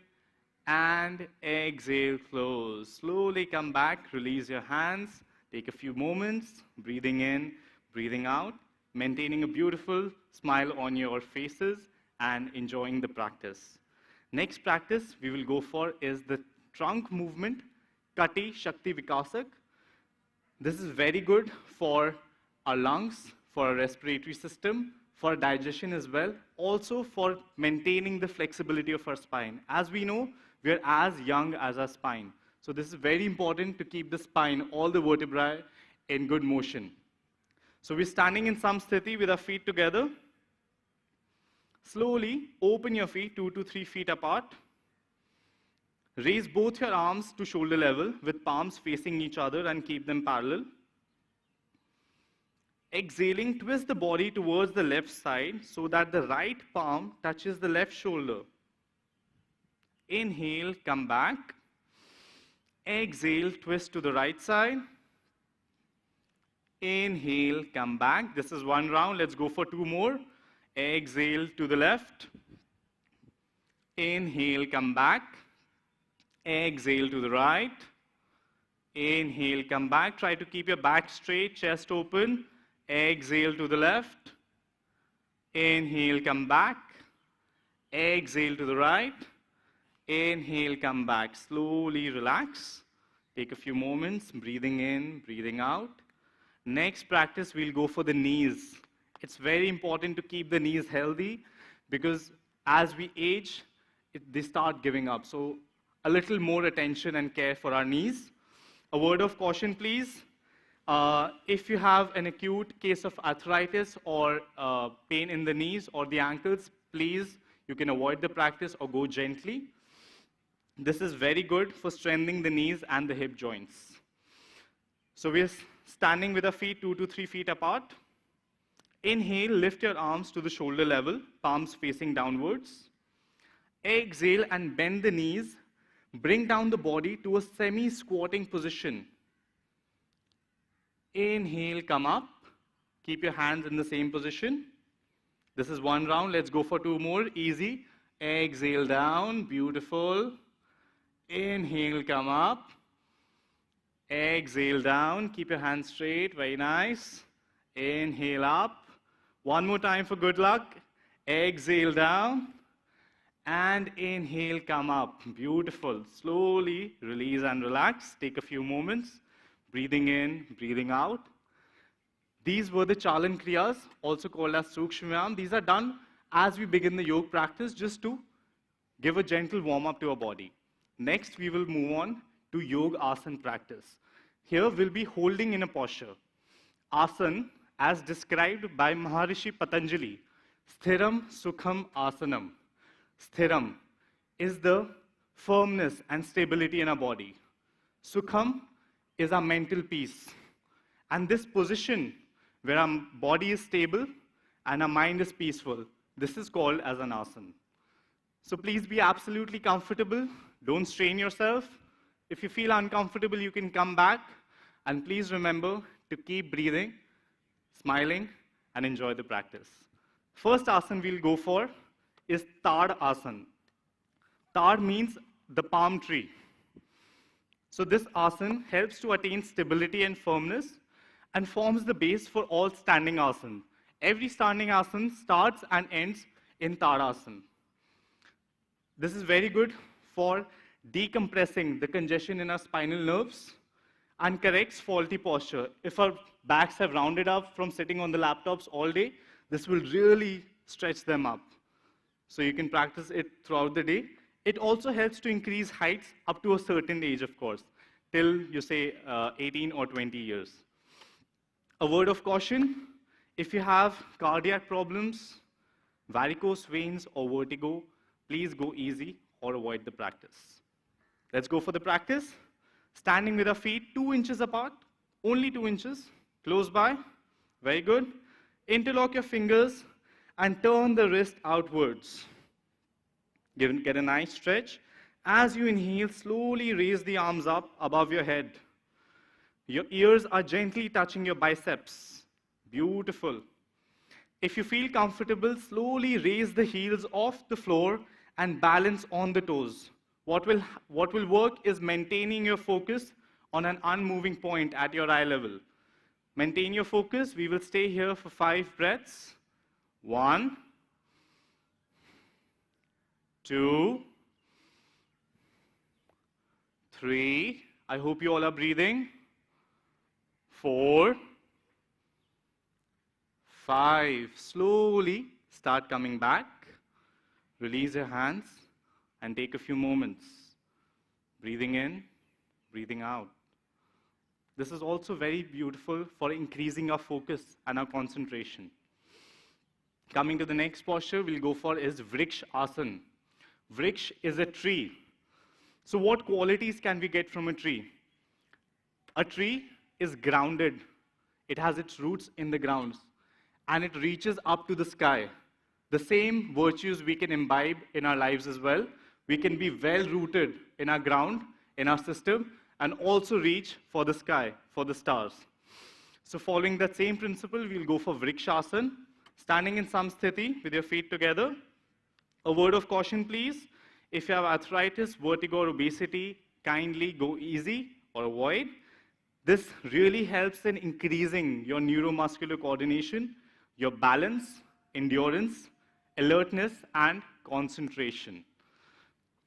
And exhale, close. Slowly come back, release your hands. Take a few moments, breathing in, breathing out, maintaining a beautiful smile on your faces and enjoying the practice. Next practice we will go for is the trunk movement, Kati Shakti Vikasak. This is very good for our lungs, for our respiratory system, for digestion as well, also for maintaining the flexibility of our spine. As we know, we are as young as our spine. So this is very important to keep the spine, all the vertebrae in good motion. So we're standing in samsthiti with our feet together. Slowly open your feet 2 to 3 feet apart. Raise both your arms to shoulder level with palms facing each other and keep them parallel. Exhaling, twist the body towards the left side so that the right palm touches the left shoulder. Inhale, come back. Exhale, twist to the right side. Inhale, come back. This is 1 round. Let's go for 2 more. Exhale to the left. Inhale, come back. Exhale to the right. Inhale, come back. Try to keep your back straight, chest open. Exhale to the left. Inhale, come back. Exhale to the right. Inhale, come back. Slowly relax. Take a few moments, breathing in, breathing out. Next practice, we'll go for the knees. It's very important to keep the knees healthy because as we age, they start giving up. So a little more attention and care for our knees. A word of caution, please. If you have an acute case of arthritis or pain in the knees or the ankles, please, you can avoid the practice or go gently. This is very good for strengthening the knees and the hip joints. So we're standing with our feet 2 to 3 feet apart. Inhale, lift your arms to the shoulder level, palms facing downwards. Exhale and bend the knees. Bring down the body to a semi-squatting position. Inhale, come up. Keep your hands in the same position. This is one round. Let's go for 2 more. Easy. Exhale down. Beautiful. Inhale, come up. Exhale down. Keep your hands straight. Very nice. Inhale up. One more time for good luck. Exhale down. And inhale, come up. Beautiful. Slowly release and relax. Take a few moments. Breathing in, breathing out. These were the Chalan Kriyas, also called as Sukshmayam. These are done as we begin the yoga practice, just to give a gentle warm-up to our body. Next, we will move on to Yoga Asan practice. Here, we'll be holding in a posture. Asan, as described by Maharishi Patanjali, Sthiram Sukham Asanam. Sthiram is the firmness and stability in our body. Sukham is our mental peace. And this position, where our body is stable and our mind is peaceful, this is called as an asana. So please be absolutely comfortable. Don't strain yourself. If you feel uncomfortable, you can come back. And please remember to keep breathing, smiling, and enjoy the practice. First asana we'll go for is Tad Asana. Tad means the palm tree. So this asana helps to attain stability and firmness and forms the base for all standing asana. Every standing asana starts and ends in Tadasana. This is very good for decompressing the congestion in our spinal nerves and corrects faulty posture. If our backs have rounded up from sitting on the laptops all day, this will really stretch them up. So you can practice it throughout the day. It also helps to increase heights up to a certain age, of course, till you say 18 or 20 years. A word of caution, if you have cardiac problems, varicose veins or vertigo, please go easy or avoid the practice. Let's go for the practice. Standing with our feet 2 inches apart, only 2 inches, close by. Very good. Interlock your fingers and turn the wrist outwards. Get a nice stretch. As you inhale, slowly raise the arms up above your head. Your ears are gently touching your biceps. Beautiful. If you feel comfortable, slowly raise the heels off the floor and balance on the toes. What will work is maintaining your focus on an unmoving point at your eye level. Maintain your focus. We will stay here for 5 breaths. 1, 2, 3. I hope you all are breathing. 4, 5. Slowly start coming back. Release your hands and take a few moments. Breathing in, breathing out. This is also very beautiful for increasing our focus and our concentration. Coming to the next posture we'll go for is Vriksha Asana. Vriksha is a tree. So what qualities can we get from a tree? A tree is grounded. It has its roots in the ground and it reaches up to the sky. The same virtues we can imbibe in our lives as well. We can be well rooted in our ground, in our system, and also reach for the sky, for the stars. So following that same principle, we'll go for Vriksha Asana. Standing in Samsthiti with your feet together. A word of caution, please. If you have arthritis, vertigo, or obesity, kindly go easy or avoid. This really helps in increasing your neuromuscular coordination, your balance, endurance, alertness, and concentration.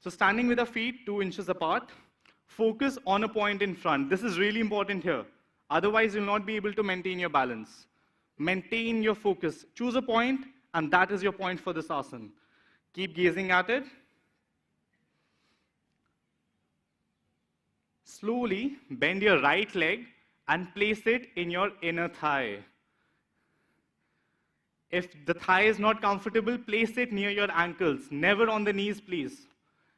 So standing with our feet 2 inches apart, focus on a point in front. This is really important here. Otherwise, you'll not be able to maintain your balance. Maintain your focus. Choose a point and that is your point for this asana. Keep gazing at it. Slowly bend your right leg and place it in your inner thigh. If the thigh is not comfortable, place it near your ankles. Never on the knees, please.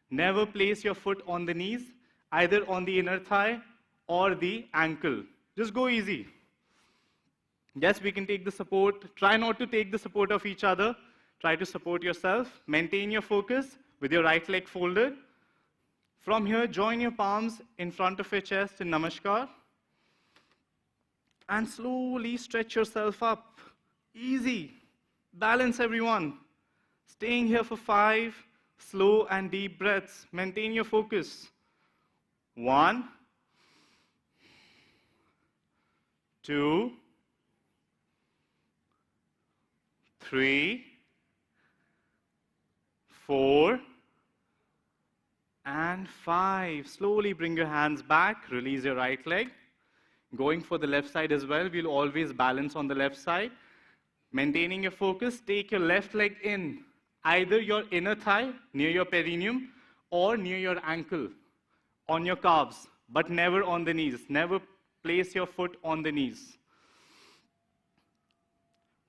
Never place your foot on the knees, either on the inner thigh or the ankle. Just go easy. Yes, we can take the support. Try not to take the support of each other. Try to support yourself. Maintain your focus with your right leg folded. From here, join your palms in front of your chest in Namaskar. And slowly stretch yourself up. Easy. Balance, everyone. Staying here for 5 slow and deep breaths. Maintain your focus. 1, 2, 3, 4, and 5. Slowly bring your hands back. Release your right leg. Going for the left side as well. We'll always balance on the left side. Maintaining your focus, take your left leg in, either your inner thigh, near your perineum, or near your ankle, on your calves, but never on the knees. Never place your foot on the knees.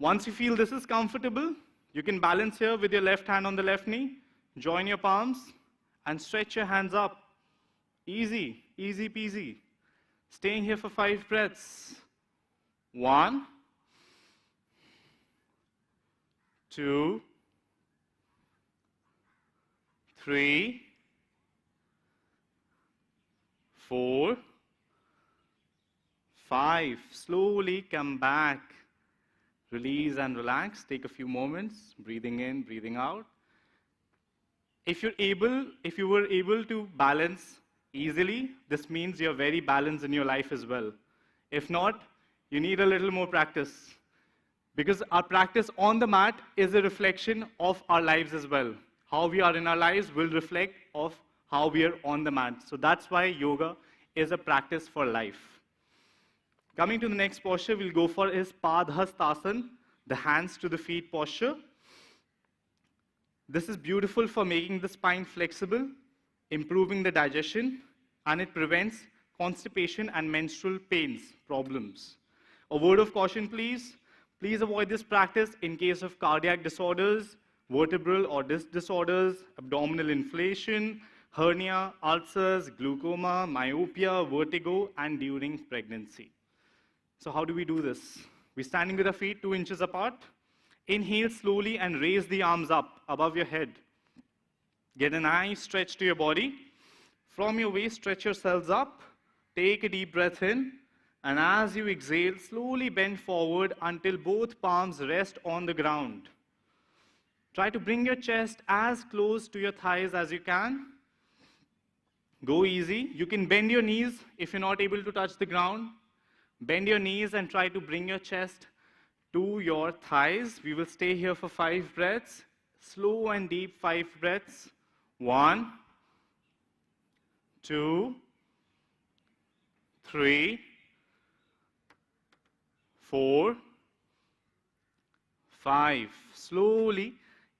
Once you feel this is comfortable, you can balance here with your left hand on the left knee, join your palms, and stretch your hands up. Easy, easy peasy. Staying here for 5 breaths. 1, 2, 3, 4, 5. Slowly come back. Release and relax. Take a few moments. Breathing in, breathing out. If you were able to balance easily, this means you're very balanced in your life as well. If not, you need a little more practice. Because our practice on the mat is a reflection of our lives as well. How we are in our lives will reflect of how we are on the mat. So that's why yoga is a practice for life. Coming to the next posture, we'll go for is Padhastasana, the hands to the feet posture. This is beautiful for making the spine flexible, improving the digestion, and it prevents constipation and menstrual pains problems. A word of caution, please. Please avoid this practice in case of cardiac disorders, vertebral or disc disorders, abdominal inflation, hernia, ulcers, glaucoma, myopia, vertigo, and during pregnancy. So how do we do this? We're standing with our feet 2 inches apart. Inhale slowly and raise the arms up above your head. Get a nice stretch to your body. From your waist, stretch yourselves up. Take a deep breath in. And as you exhale, slowly bend forward until both palms rest on the ground. Try to bring your chest as close to your thighs as you can. Go easy. You can bend your knees if you're not able to touch the ground. Bend your knees and try to bring your chest to your thighs. We will stay here for 5 breaths. Slow and deep 5 breaths. 1, 2, 3, 4, 5. Slowly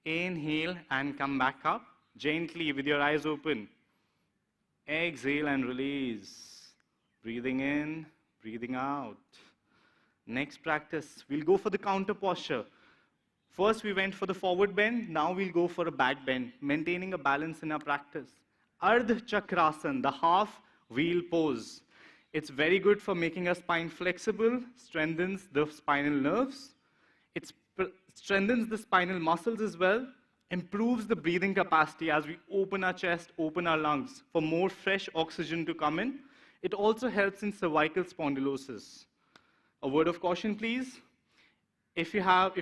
inhale and come back up. Gently with your eyes open. Exhale and release. Breathing in, breathing out. Next practice, we'll go for the counter posture. First we went for the forward bend, now we'll go for a back bend, maintaining a balance in our practice. Ardha Chakrasan, the half wheel pose. It's very good for making our spine flexible, strengthens the spinal nerves. It strengthens the spinal muscles as well, improves the breathing capacity as we open our chest, open our lungs for more fresh oxygen to come in. It also helps in cervical spondylosis. A word of caution, please. If you have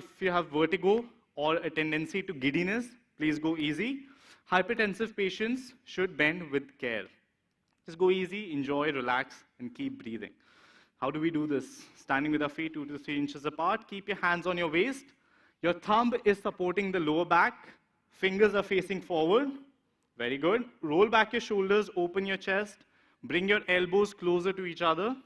vertigo or a tendency to giddiness, please go easy. Hypertensive patients should bend with care. Just go easy, enjoy, relax, and keep breathing. How do we do this? Standing with our feet 2 to 3 inches apart. Keep your hands on your waist. Your thumb is supporting the lower back. Fingers are facing forward. Very good. Roll back your shoulders, open your chest. Bring your elbows closer to each other.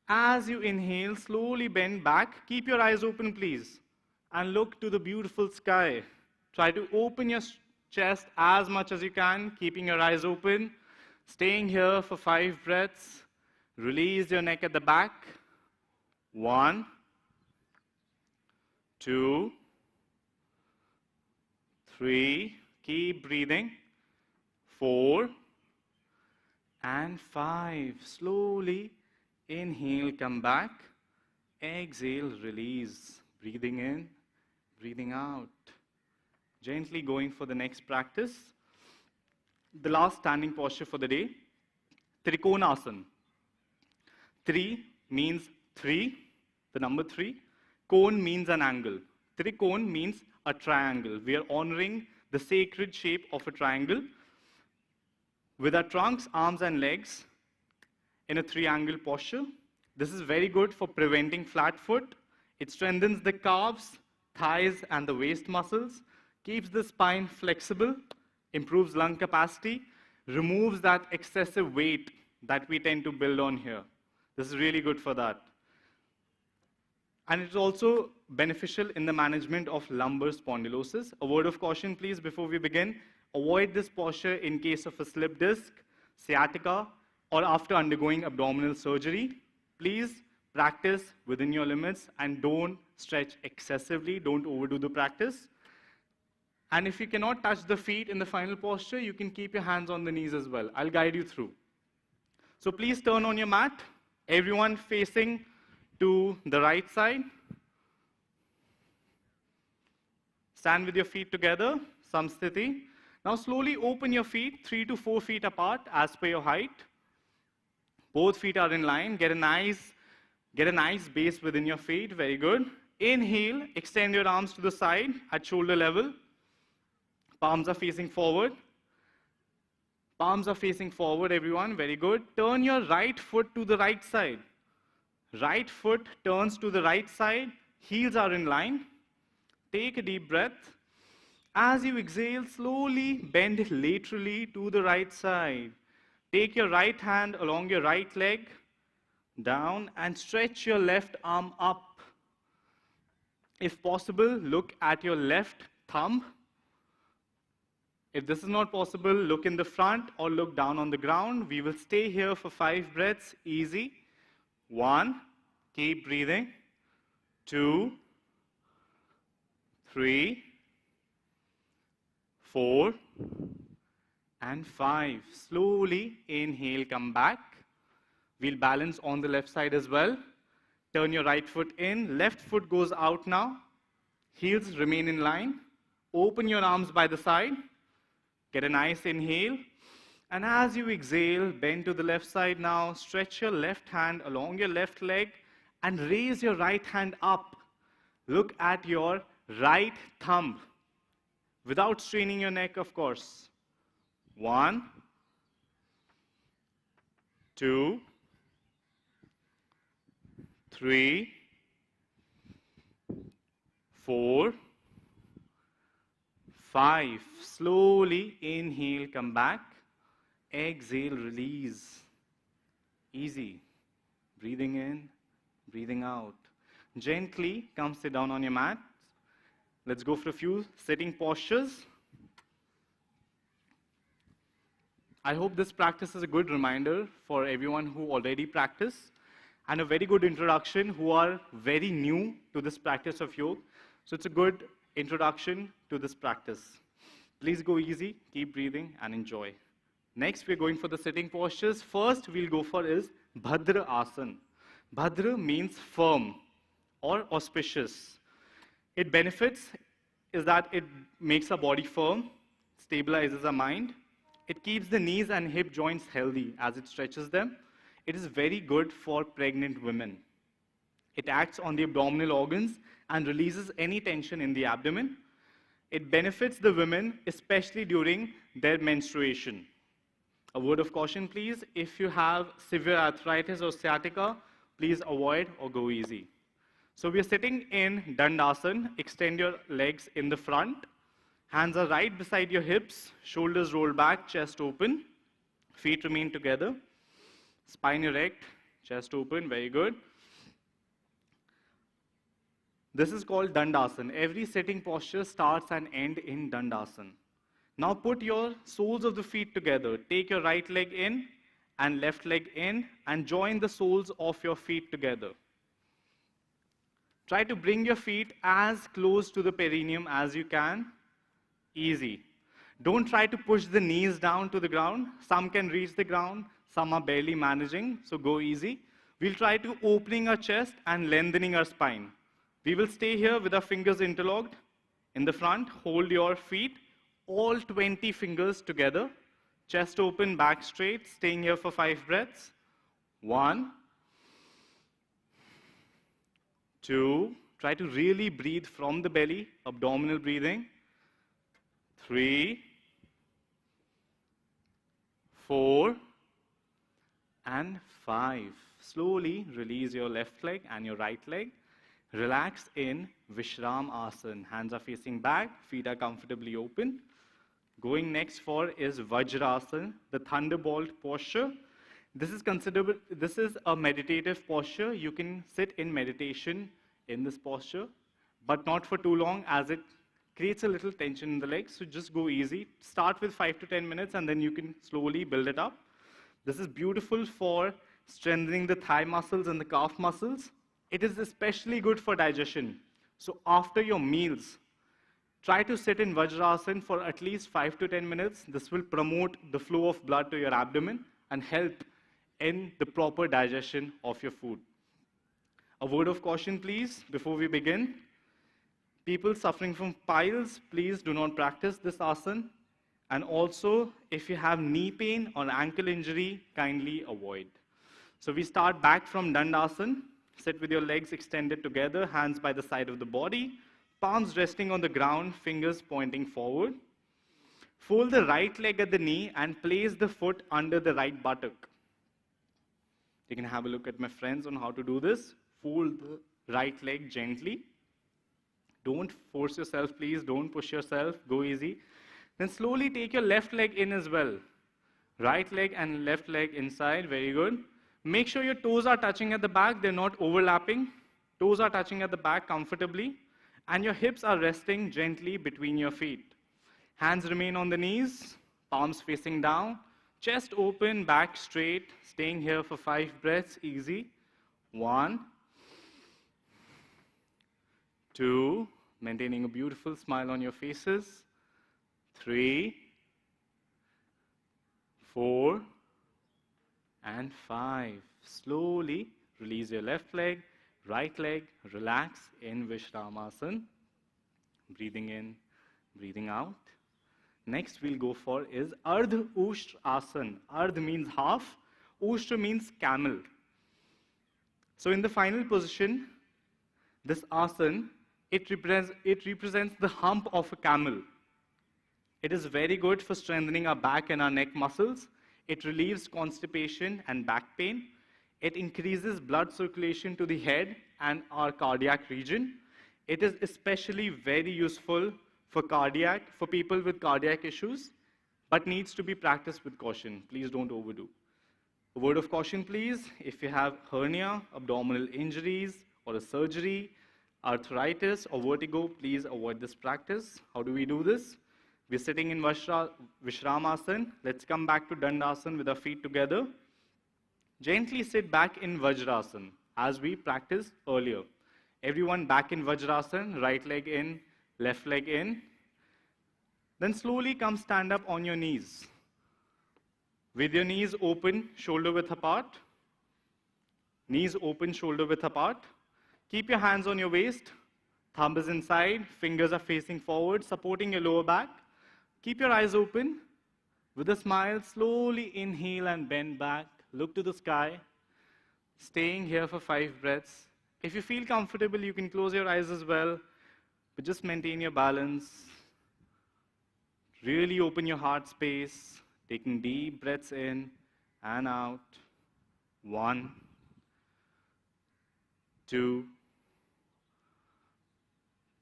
As you inhale, slowly bend back. Keep your eyes open, please. and look to the beautiful sky. Try to open your chest as much as you can, keeping your eyes open. Staying here for 5 breaths. Release your neck at the back. 1, 2, 3. Keep breathing. 4 and 5. Slowly inhale, come back. Exhale, release. Breathing in, breathing out. Gently going for the next practice. The last standing posture for the day, Trikonasana. 3 means 3, the number 3. Cone means an angle. Trikon means a triangle. We are honoring the sacred shape of a triangle with our trunks, arms, and legs in a triangle posture. This is very good for preventing flat foot. It strengthens the calves, thighs, and the waist muscles, keeps the spine flexible, improves lung capacity, removes that excessive weight that we tend to build on here. This is really good for that. And it's also beneficial in the management of lumbar spondylosis. A word of caution, please, before we begin. Avoid this posture in case of a slip disc, sciatica, or after undergoing abdominal surgery. Please practice within your limits and don't stretch excessively. Don't overdo the practice. And if you cannot touch the feet in the final posture, you can keep your hands on the knees as well. I'll guide you through. So please turn on your mat. Everyone facing to the right side. Stand with your feet together, samsthiti. Now slowly open your feet 3 to 4 feet apart as per your height. Both feet are in line. Get a nice base within your feet. Very good. Inhale, extend your arms to the side at shoulder level. Palms are facing forward. Palms are facing forward, everyone. Very good. Turn your right foot to the right side. Right foot turns to the right side. Heels are in line. Take a deep breath. As you exhale, slowly bend laterally to the right side. Take your right hand along your right leg, down, and stretch your left arm up. If possible, look at your left thumb. If this is not possible, look in the front or look down on the ground. We will stay here for 5 breaths, easy. 1, keep breathing. 2, 3, 4, and 5. Slowly inhale, come back. We'll balance on the left side as well. Turn your right foot in. Left foot goes out now. Heels remain in line. Open your arms by the side. Get a nice inhale. And as you exhale, bend to the left side now. Stretch your left hand along your left leg and raise your right hand up. Look at your right thumb without straining your neck, of course. 1, 2, 3, 4, 5. Slowly inhale, come back. Exhale, release. Easy. Breathing in, breathing out. Gently come sit down on your mat. Let's go for a few sitting postures. I hope this practice is a good reminder for everyone who already practice and a very good introduction who are very new to this practice of yoga. So it's a good introduction to this practice. Please go easy, keep breathing, and enjoy. Next, we're going for the sitting postures. First, we'll go for is Vajrasana. Vajra means firm or auspicious. Its benefits is that it makes our body firm, stabilizes our mind. It keeps the knees and hip joints healthy as it stretches them. It is very good for pregnant women. It acts on the abdominal organs and releases any tension in the abdomen. It benefits the women, especially during their menstruation. A word of caution, please. If you have severe arthritis or sciatica, please avoid or go easy. So we are sitting in Dandasana. Extend your legs in the front. Hands are right beside your hips. Shoulders roll back, chest open. Feet remain together. Spine erect, chest open. Very good. This is called Dandasana. Every sitting posture starts and ends in Dandasana. Now put your soles of the feet together. Take your right leg in and left leg in and join the soles of your feet together. Try to bring your feet as close to the perineum as you can. Easy. Don't try to push the knees down to the ground. Some can reach the ground, some are barely managing, so go easy. We'll try to opening our chest and lengthening our spine. We will stay here with our fingers interlocked in the front. Hold your feet, all 20 fingers together. Chest open, back straight, staying here for 5 breaths. 1, 2, try to really breathe from the belly, abdominal breathing. 3, 4, and 5. Slowly release your left leg and your right leg. Relax in Vajrasana. Hands are facing back, feet are comfortably open. Going next for is Vajrasana, the Thunderbolt posture. This is a meditative posture. You can sit in meditation in this posture, but not for too long as it creates a little tension in the legs. So just go easy. Start with 5 to 10 minutes and then you can slowly build it up. This is beautiful for strengthening the thigh muscles and the calf muscles. It is especially good for digestion. So after your meals, try to sit in Vajrasana for at least 5 to 10 minutes. This will promote the flow of blood to your abdomen and help in the proper digestion of your food. A word of caution, please, before we begin. People suffering from piles, please do not practice this asana. And also, if you have knee pain or ankle injury, kindly avoid. So we start back from Dandasana. Sit with your legs extended together, hands by the side of the body, palms resting on the ground, fingers pointing forward. Fold the right leg at the knee and place the foot under the right buttock. You can have a look at my friends on how to do this. Fold the right leg gently. Don't force yourself, please. Don't push yourself. Go easy. Then slowly take your left leg in as well. Right leg and left leg inside. Very good. Make sure your toes are touching at the back. They're not overlapping. Toes are touching at the back comfortably. And your hips are resting gently between your feet. Hands remain on the knees. Palms facing down. Chest open, back straight. Staying here for 5 breaths. Easy. 1, 2, maintaining a beautiful smile on your faces. 3, 4, and 5. Slowly release your left leg, right leg, relax in Vajrasana. Breathing in, breathing out. Next we'll go for is Ustrasan. Ardh means half, Ustra means camel. So in the final position, this asana, it represents the hump of a camel. It is very good for strengthening our back and our neck muscles. It relieves constipation and back pain. It increases blood circulation to the head and our cardiac region. It is especially very useful for people with cardiac issues, but needs to be practiced with caution. Please don't overdo. A word of caution, please. If you have hernia, abdominal injuries, or a surgery, arthritis, or vertigo, please avoid this practice. How do we do this? We're sitting in Vajrasana. Let's come back to Dandasana with our feet together. Gently sit back in Vajrasana as we practiced earlier. Everyone back in Vajrasana, right leg in, left leg in. Then slowly come stand up on your knees. With your knees open, shoulder width apart. Knees open, shoulder width apart. Keep your hands on your waist. Thumb is inside, fingers are facing forward, supporting your lower back. Keep your eyes open. With a smile, slowly inhale and bend back. Look to the sky. Staying here for 5 breaths. If you feel comfortable, you can close your eyes as well. But just maintain your balance. Really open your heart space. Taking deep breaths in and out. 1, 2,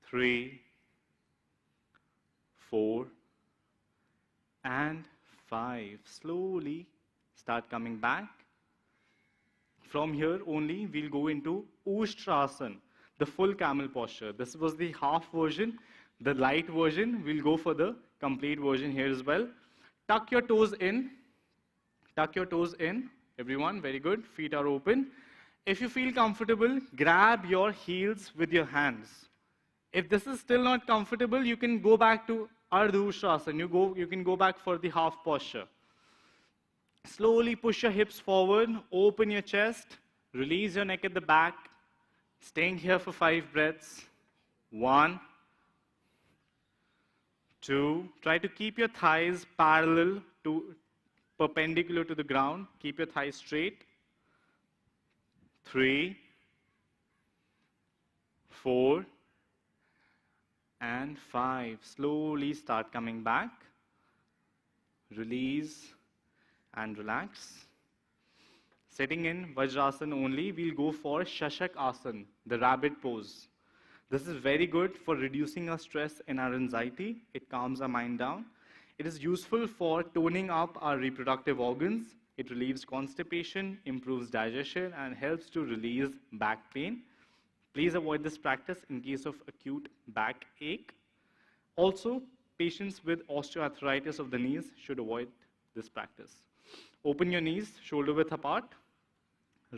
3, 4, and 5. Slowly start coming back. From here only, we'll go into Ustrasan. the full camel posture. This was the half version, the light version. We'll go for the complete version here as well. Tuck your toes in. Tuck your toes in. Everyone, very good. Feet are open. If you feel comfortable, grab your heels with your hands. If this is still not comfortable, you can go back to Ustrasan. You can go back for the half posture. Slowly push your hips forward, open your chest, release your neck at the back, staying here for 5 breaths. 1, 2, try to keep your thighs perpendicular to the ground, keep your thighs straight. 3, 4, and 5. Slowly start coming back. Release and relax. Sitting in Vajrasana only, we'll go for Asan, the rabbit pose. This is very good for reducing our stress and our anxiety. It calms our mind down. It is useful for toning up our reproductive organs. It relieves constipation, improves digestion, and helps to release back pain. Please avoid this practice in case of acute backache. Also, patients with osteoarthritis of the knees should avoid this practice. Open your knees, shoulder width apart.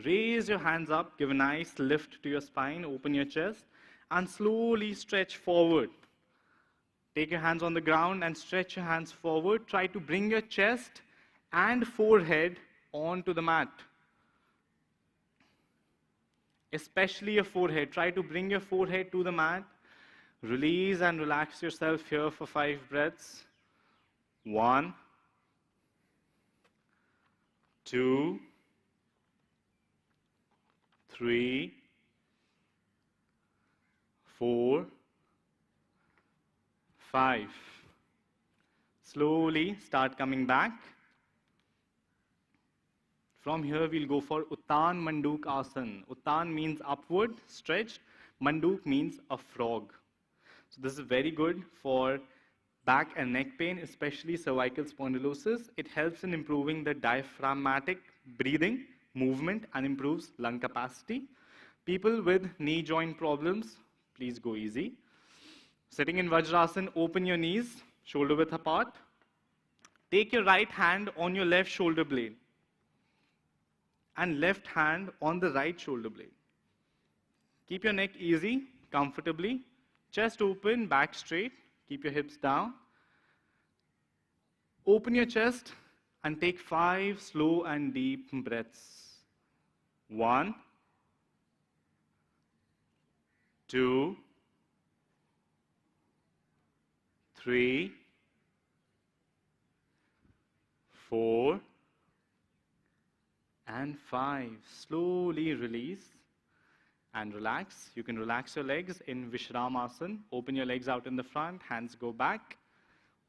Raise your hands up, give a nice lift to your spine, open your chest, and slowly stretch forward. Take your hands on the ground and stretch your hands forward. Try to bring your chest and forehead onto the mat. Especially your forehead. Try to bring your forehead to the mat. Release and relax yourself here for 5 breaths. 1, 2, 3, 4, 5. Slowly start coming back. From here, we'll go for Uttan Mandukasana. Uttan means upward, stretched. Manduk means a frog. So this is very good for back and neck pain, especially cervical spondylosis. It helps in improving the diaphragmatic breathing, movement, and improves lung capacity. People with knee joint problems, please go easy. Sitting in Vajrasana, open your knees, shoulder width apart. Take your right hand on your left shoulder blade and left hand on the right shoulder blade. Keep your neck easy, comfortably. Chest open, back straight. Keep your hips down. Open your chest and take 5 slow and deep breaths. 1, 2, 3, 4, and 5. Slowly release and relax. You can relax your legs in Vajrasana. Open your legs out in the front, hands go back.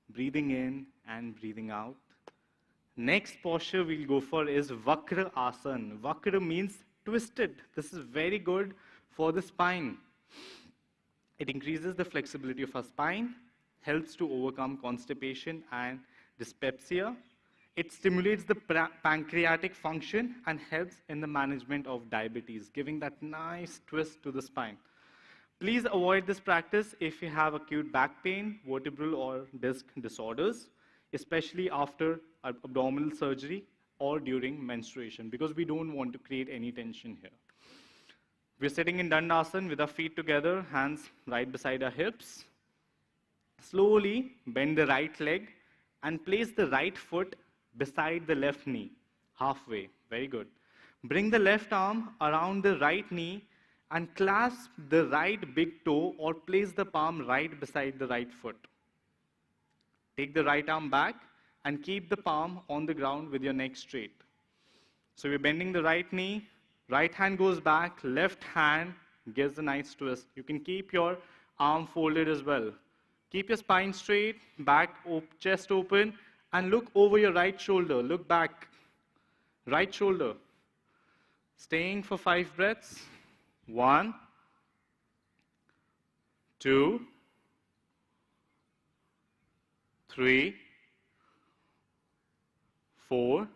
Breathing in and breathing out. Next posture we'll go for is Vajrasana. Vajra means twisted. This is very good for the spine. It increases the flexibility of our spine, helps to overcome constipation and dyspepsia. It stimulates the pancreatic function and helps in the management of diabetes, giving that nice twist to the spine. Please avoid this practice if you have acute back pain, vertebral or disc disorders, especially after abdominal surgery or during menstruation, because we don't want to create any tension here. We're sitting in Dandasana with our feet together, hands right beside our hips. Slowly bend the right leg and place the right foot beside the left knee, halfway. Very good. Bring the left arm around the right knee and clasp the right big toe or place the palm right beside the right foot. Take the right arm back and keep the palm on the ground with your neck straight. So we're bending the right knee, right hand goes back, left hand gives a nice twist. You can keep your arm folded as well. Keep your spine straight, back, chest open, and look over your right shoulder. Look back. Right shoulder. Staying for 5 breaths. 1, 2, 3, 4,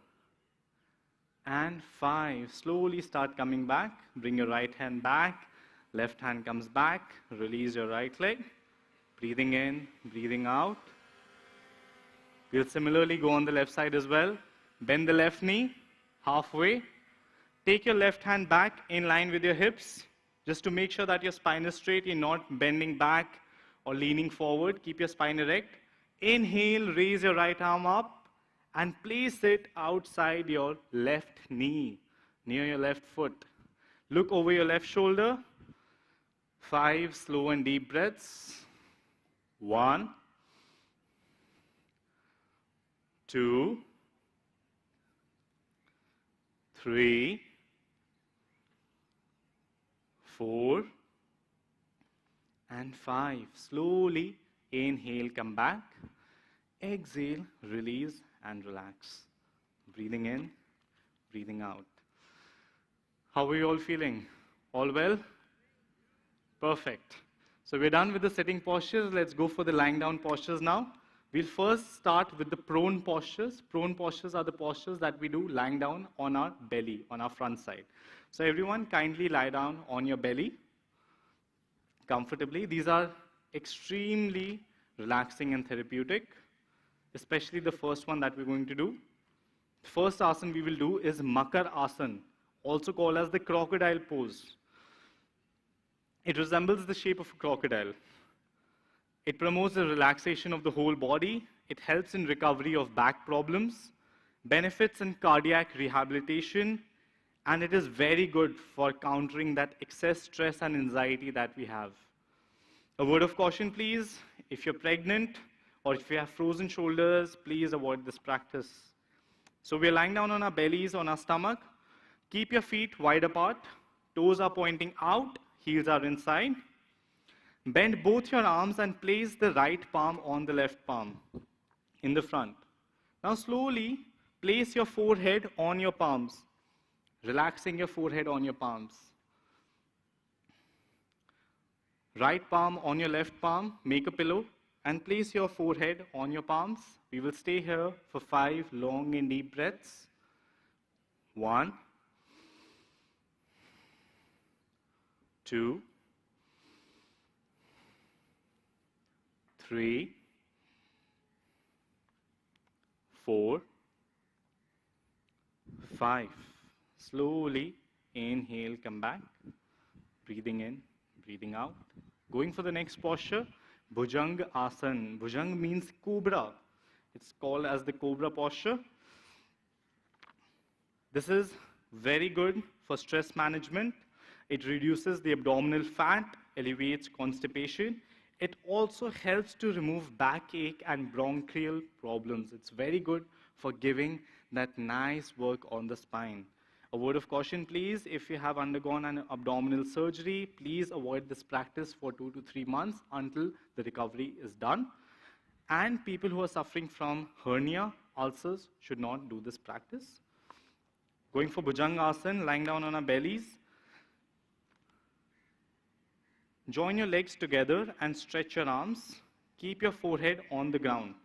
and 5. Slowly start coming back. Bring your right hand back. Left hand comes back, release your right leg. Breathing in, breathing out. We'll similarly go on the left side as well. Bend the left knee, halfway. Take your left hand back in line with your hips, just to make sure that your spine is straight, you're not bending back or leaning forward. Keep your spine erect. Inhale, raise your right arm up and place it outside your left knee, near your left foot. Look over your left shoulder. 5 slow and deep breaths. 1, 2, 3, 4, and 5. Slowly inhale, come back. Exhale, release and relax. Breathing in, breathing out. How are you all feeling? All well? Perfect. So we're done with the sitting postures. Let's go for the lying down postures now. We'll first start with the prone postures. Prone postures are the postures that we do lying down on our belly, on our front side. So everyone kindly lie down on your belly comfortably. These are extremely relaxing and therapeutic, especially the first one that we're going to do. The first asana we will do is Makar Asan, also called as the Crocodile Pose. It resembles the shape of a crocodile. It promotes the relaxation of the whole body. It helps in recovery of back problems, benefits in cardiac rehabilitation, and it is very good for countering that excess stress and anxiety that we have. A word of caution, please. If you're pregnant or if you have frozen shoulders, please avoid this practice. So we're lying down on our bellies, on our stomach. Keep your feet wide apart. Toes are pointing out. Heels are inside. Bend both your arms and place the right palm on the left palm in the front. Now slowly place your forehead on your palms, relaxing your forehead on your palms. Right palm on your left palm, make a pillow and place your forehead on your palms. We will stay here for 5 long and deep breaths. 1, 2, 3, 4, 5. Slowly inhale, come back. Breathing in, breathing out. Going for the next posture, Bhujangasan. Bhujang means cobra. It's called as the Cobra Posture. This is very good for stress management. It reduces the abdominal fat, alleviates constipation. It also helps to remove backache and bronchial problems. It's very good for giving that nice work on the spine. A word of caution, please. If you have undergone an abdominal surgery, please avoid this practice for 2 to 3 months until the recovery is done. And people who are suffering from hernia, ulcers, should not do this practice. Going for Bhujangasan, lying down on our bellies. Join your legs together and stretch your arms. Keep your forehead on the ground.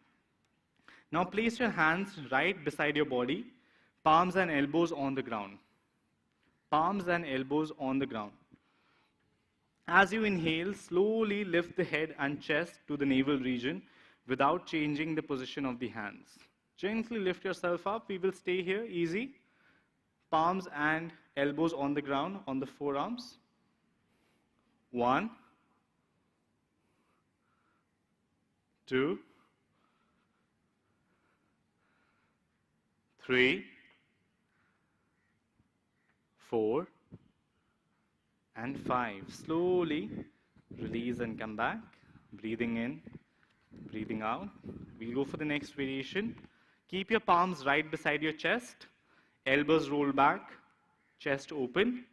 Now place your hands right beside your body, palms and elbows on the ground. Palms and elbows on the ground. As you inhale, slowly lift the head and chest to the navel region without changing the position of the hands. Gently lift yourself up. We will stay here, easy. Palms and elbows on the ground, on the forearms. 1, 2, 3, 4, and 5. Slowly release and come back. Breathing in, breathing out. We'll go for the next variation. Keep your palms right beside your chest. Elbows roll back, chest open.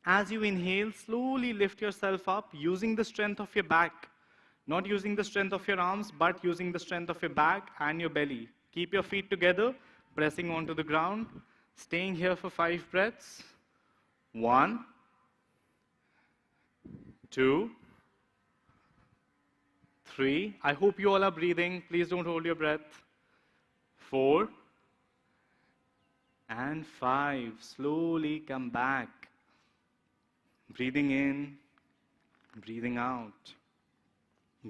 As you inhale, slowly lift yourself up using the strength of your back. Not using the strength of your arms, but using the strength of your back and your belly. Keep your feet together, pressing onto the ground. Staying here for 5 breaths. 1, 2, 3. I hope you all are breathing. Please don't hold your breath. 4, and 5. Slowly come back. Breathing in, breathing out.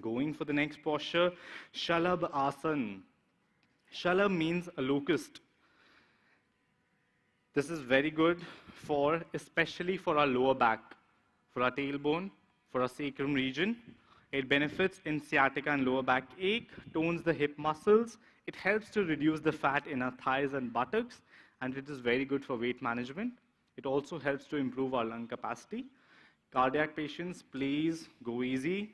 Going for the next posture, Shalabh Asan. Shalabh means a locust. This is very good for, especially for our lower back, for our tailbone, for our sacrum region. It benefits in sciatica and lower back ache, tones the hip muscles. It helps to reduce the fat in our thighs and buttocks, and it is very good for weight management. It also helps to improve our lung capacity. Cardiac patients, please go easy.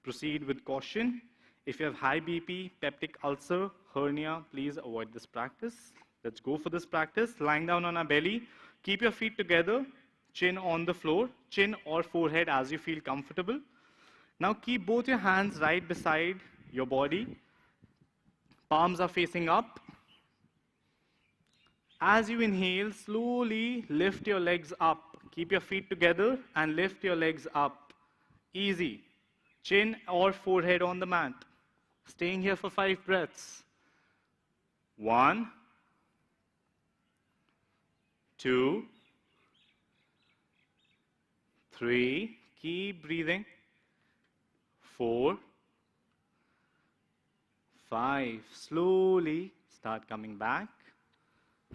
Proceed with caution. If you have high BP, peptic ulcer, hernia, please avoid this practice. Let's go for this practice. Lying down on our belly, keep your feet together, chin on the floor, chin or forehead as you feel comfortable. Now keep both your hands right beside your body. Palms are facing up. As you inhale, slowly lift your legs up. Keep your feet together and lift your legs up. Easy. Chin or forehead on the mat. Staying here for 5 breaths. 1, 2, 3. Keep breathing. 4, 5. Slowly start coming back.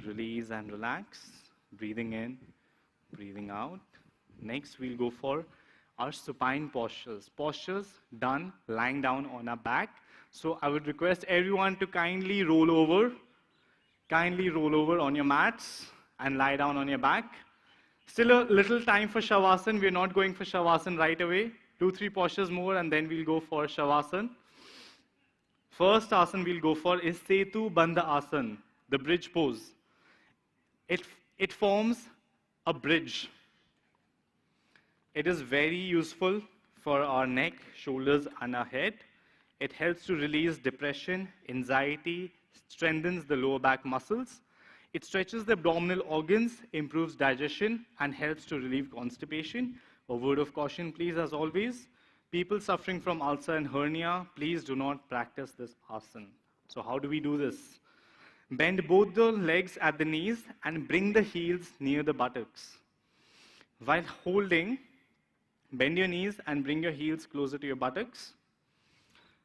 Release and relax. Breathing in, breathing out. Next, we'll go for our supine postures. Postures done lying down on our back. So I would request everyone to kindly roll over on your mats and lie down on your back. Still a little time for Shavasana. We're not going for Shavasana right away. 2-3 postures more and then we'll go for Shavasana. First asana we'll go for is Setu Bandha Asan, the bridge pose. It forms a bridge. It is very useful for our neck, shoulders, and our head. It helps to release depression, anxiety, strengthens the lower back muscles. It stretches the abdominal organs, improves digestion, and helps to relieve constipation. A word of caution, please, as always. People suffering from ulcer and hernia, please do not practice this asana. So how do we do this? Bend both the legs at the knees and bring the heels near the buttocks. While holding, bend your knees and bring your heels closer to your buttocks.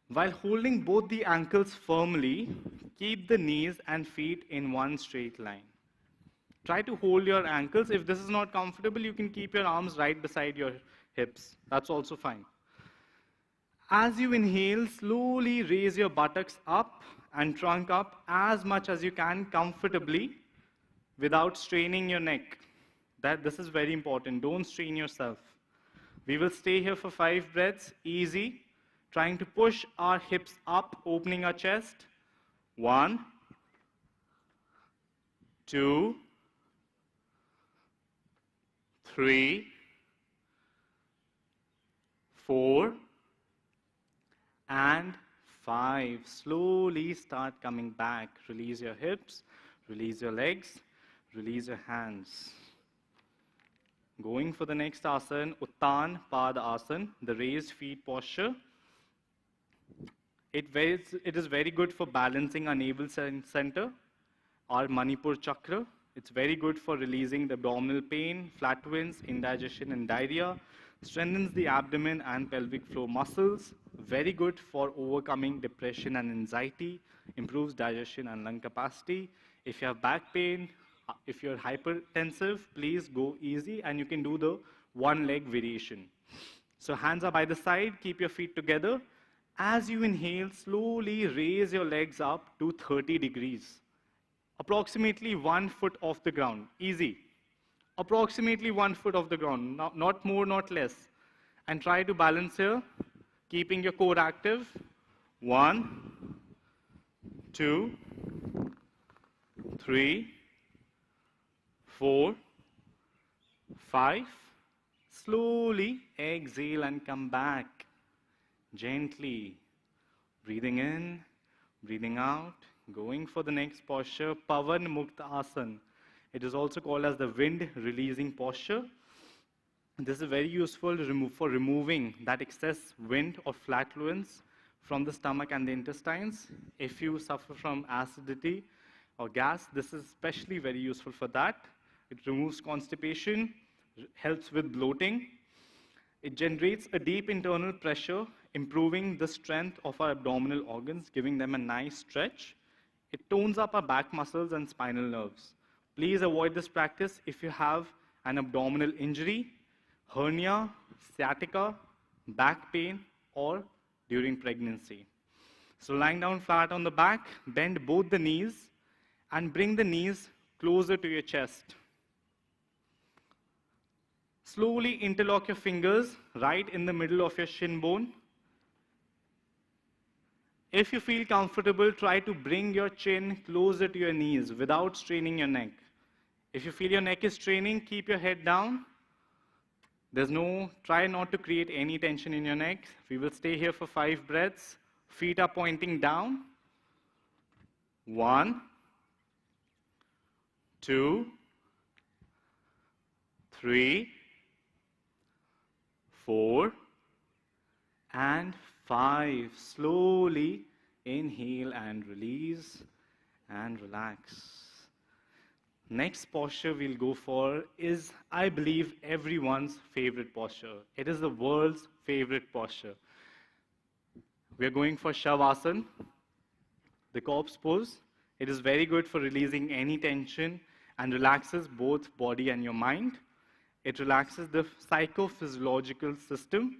While holding both the ankles firmly, keep the knees and feet in one straight line. Try to hold your ankles. If this is not comfortable, you can keep your arms right beside your hips. That's also fine. As you inhale, slowly raise your buttocks up and trunk up as much as you can comfortably without straining your neck. This is very important. Don't strain yourself. We will stay here for 5 breaths, easy, trying to push our hips up, opening our chest. 1, 2, 3, 4, and 5. Slowly start coming back. Release your hips, release your legs, release your hands. Going for the next asana, Uttan Mandukasana, the raised feet posture. It is very good for balancing our navel center, our Manipur chakra. It's very good for releasing the abdominal pain, flatulence, indigestion, and diarrhea. Strengthens the abdomen and pelvic floor muscles. Very good for overcoming depression and anxiety. Improves digestion and lung capacity. If you have back pain, if you're hypertensive, please go easy and you can do the 1-leg variation. So hands are by the side, keep your feet together. As you inhale, slowly raise your legs up to 30 degrees. Approximately 1 foot off the ground, easy. Approximately 1 foot off the ground, not more, not less. And try to balance here, keeping your core active. 1, 2, 3, 4, 5. Slowly exhale and come back. Gently. Breathing in, breathing out. Going for the next posture, Pavan Mukta Asan. It is also called as the wind releasing posture. This is very useful for removing that excess wind or flatulence from the stomach and the intestines. If you suffer from acidity or gas, this is especially very useful for that. It removes constipation, helps with bloating. It generates a deep internal pressure, improving the strength of our abdominal organs, giving them a nice stretch. It tones up our back muscles and spinal nerves. Please avoid this practice if you have an abdominal injury, hernia, sciatica, back pain, or during pregnancy. So lying down flat on the back, bend both the knees and bring the knees closer to your chest. Slowly interlock your fingers right in the middle of your shin bone. If you feel comfortable, try to bring your chin closer to your knees without straining your neck. If you feel your neck is straining, keep your head down. Try not to create any tension in your neck. We will stay here for 5 breaths. Feet are pointing down. 1, 2, 3, 4, and 5. Slowly inhale and release and relax. Next posture we'll go for is, I believe, everyone's favorite posture. It is the world's favorite posture. We're going for Shavasana, the corpse pose. It is very good for releasing any tension and relaxes both body and your mind. It relaxes the psychophysiological system.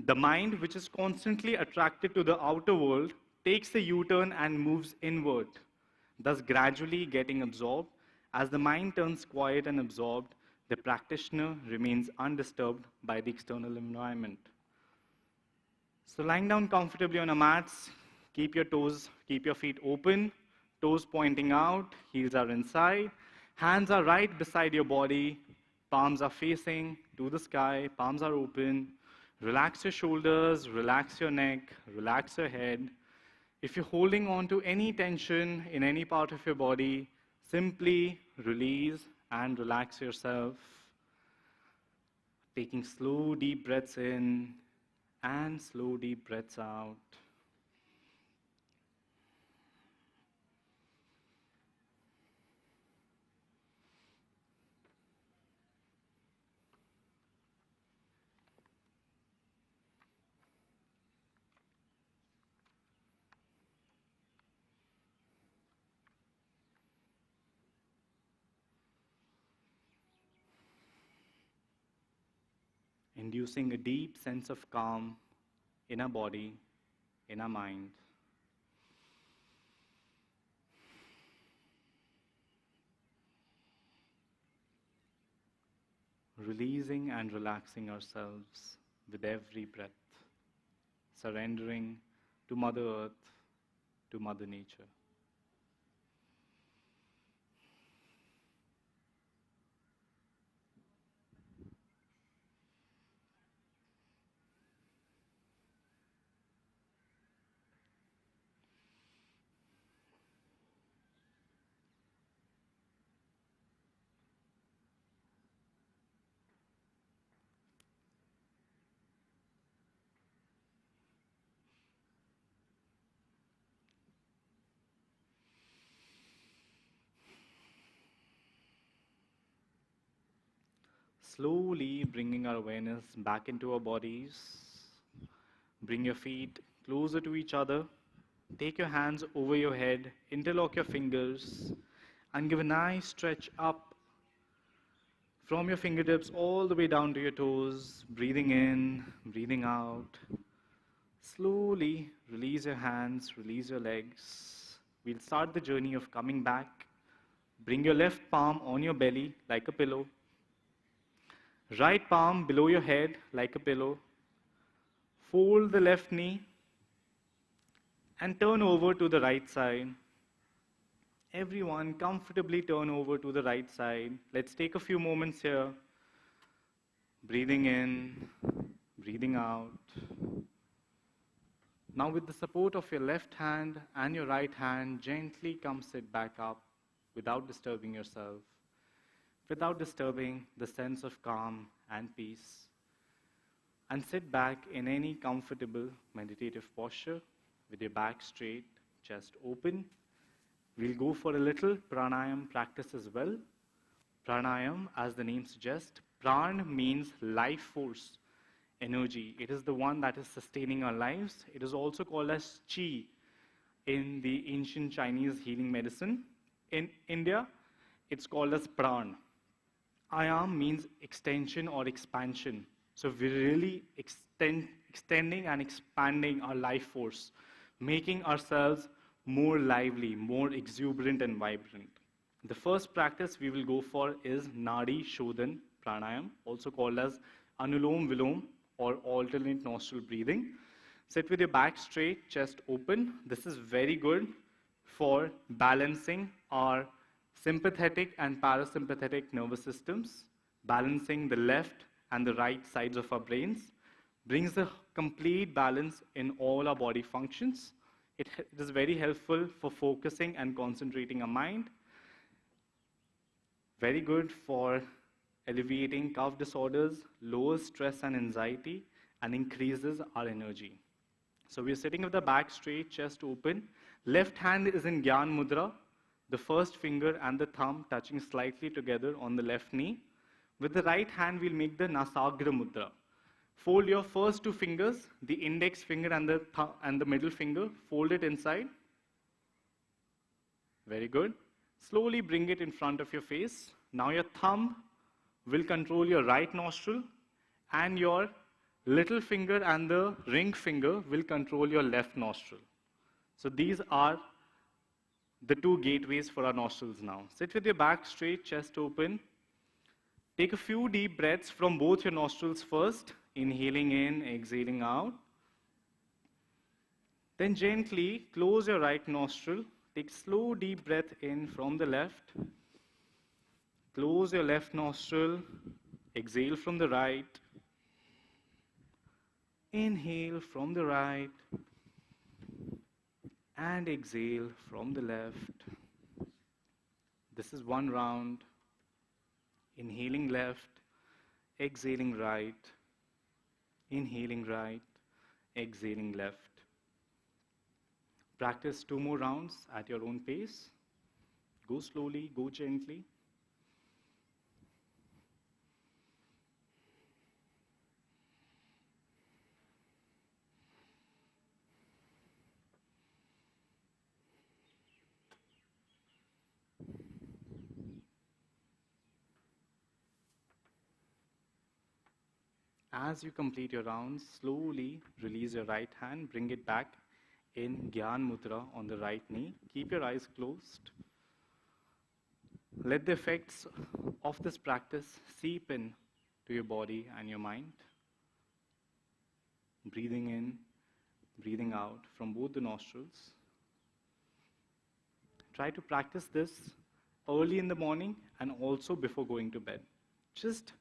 The mind, which is constantly attracted to the outer world, takes a U-turn and moves inward, thus gradually getting absorbed. As the mind turns quiet and absorbed, the practitioner remains undisturbed by the external environment. So lying down comfortably on a mat, keep your feet open, toes pointing out, heels are inside, hands are right beside your body, palms are facing to the sky, palms are open. Relax your shoulders, relax your neck, relax your head. If you're holding on to any tension in any part of your body, simply release and relax yourself. Taking slow, deep breaths in and slow, deep breaths out. Inducing a deep sense of calm in our body, in our mind. Releasing and relaxing ourselves with every breath, surrendering to Mother Earth, to Mother Nature. Slowly bringing our awareness back into our bodies. Bring your feet closer to each other. Take your hands over your head, interlock your fingers, and give a nice stretch up from your fingertips all the way down to your toes. Breathing in, breathing out. Slowly release your hands, release your legs. We'll start the journey of coming back. Bring your left palm on your belly like a pillow. Right palm below your head like a pillow. Fold the left knee and turn over to the right side. Everyone comfortably turn over to the right side. Let's take a few moments here. Breathing in, breathing out. Now with the support of your left hand and your right hand, gently come sit back up without disturbing yourself, without disturbing the sense of calm and peace. And sit back in any comfortable meditative posture with your back straight, chest open. We'll go for a little pranayama practice as well. Pranayama, as the name suggests, Pran means life force, energy. It is the one that is sustaining our lives. It is also called as Qi in the ancient Chinese healing medicine. In India, it's called as Pran. Ayam means extension or expansion. So we're really extending and expanding our life force, making ourselves more lively, more exuberant and vibrant. The first practice we will go for is Nadi Shodhan Pranayama, also called as Anulom Vilom or alternate nostril breathing. Sit with your back straight, chest open. This is very good for balancing our sympathetic and parasympathetic nervous systems, balancing the left and the right sides of our brains, brings a complete balance in all our body functions. It is very helpful for focusing and concentrating our mind. Very good for alleviating cough disorders, lowers stress and anxiety, and increases our energy. So we're sitting with the back straight, chest open. Left hand is in Gyan Mudra, the first finger and the thumb touching slightly together on the left knee. With the right hand, we'll make the Nasagra Mudra. Fold your first two fingers, the index finger and the middle finger, fold it inside. Very good. Slowly bring it in front of your face. Now your thumb will control your right nostril, and your little finger and the ring finger will control your left nostril. So these are the two gateways for our nostrils now. Sit with your back straight, chest open. Take a few deep breaths from both your nostrils first, inhaling in, exhaling out. Then gently close your right nostril. Take slow deep breath in from the left. Close your left nostril. Exhale from the right. Inhale from the right. And exhale from the left. This is one round. Inhaling left, exhaling right, inhaling right, exhaling left. Practice 2 more rounds at your own pace. Go slowly, go gently. As you complete your rounds, slowly release your right hand, bring it back in Gyan Mudra on the right knee. Keep your eyes closed. Let the effects of this practice seep in to your body and your mind. Breathing in, breathing out from both the nostrils. Try to practice this early in the morning and also before going to bed. Just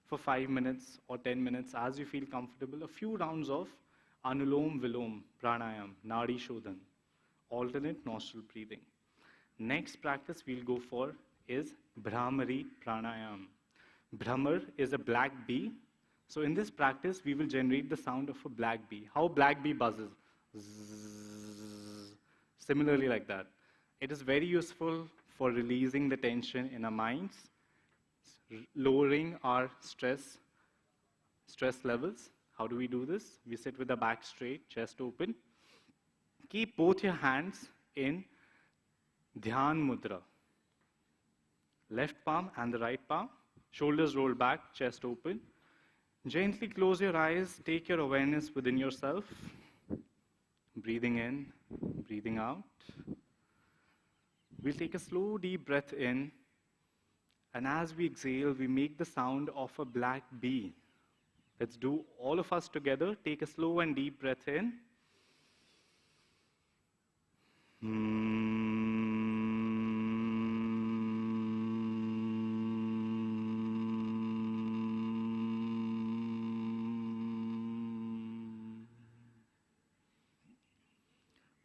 for 5 minutes or 10 minutes, as you feel comfortable, a few rounds of Anulom Vilom Pranayama, Nadi Shodhan, alternate nostril breathing. Next practice we'll go for is Bhramari Pranayama. Bhramar is a black bee. So in this practice, we will generate the sound of a black bee. How black bee buzzes. Zzz. Similarly like that. It is very useful for releasing the tension in our minds, lowering our stress levels. How do we do this? We sit with the back straight, chest open. Keep both your hands in Dhyan Mudra. Left palm and the right palm. Shoulders roll back, chest open. Gently close your eyes. Take your awareness within yourself. Breathing in, breathing out. We'll take a slow, deep breath in. And as we exhale, we make the sound of a black bee. Let's do all of us together. Take a slow and deep breath in.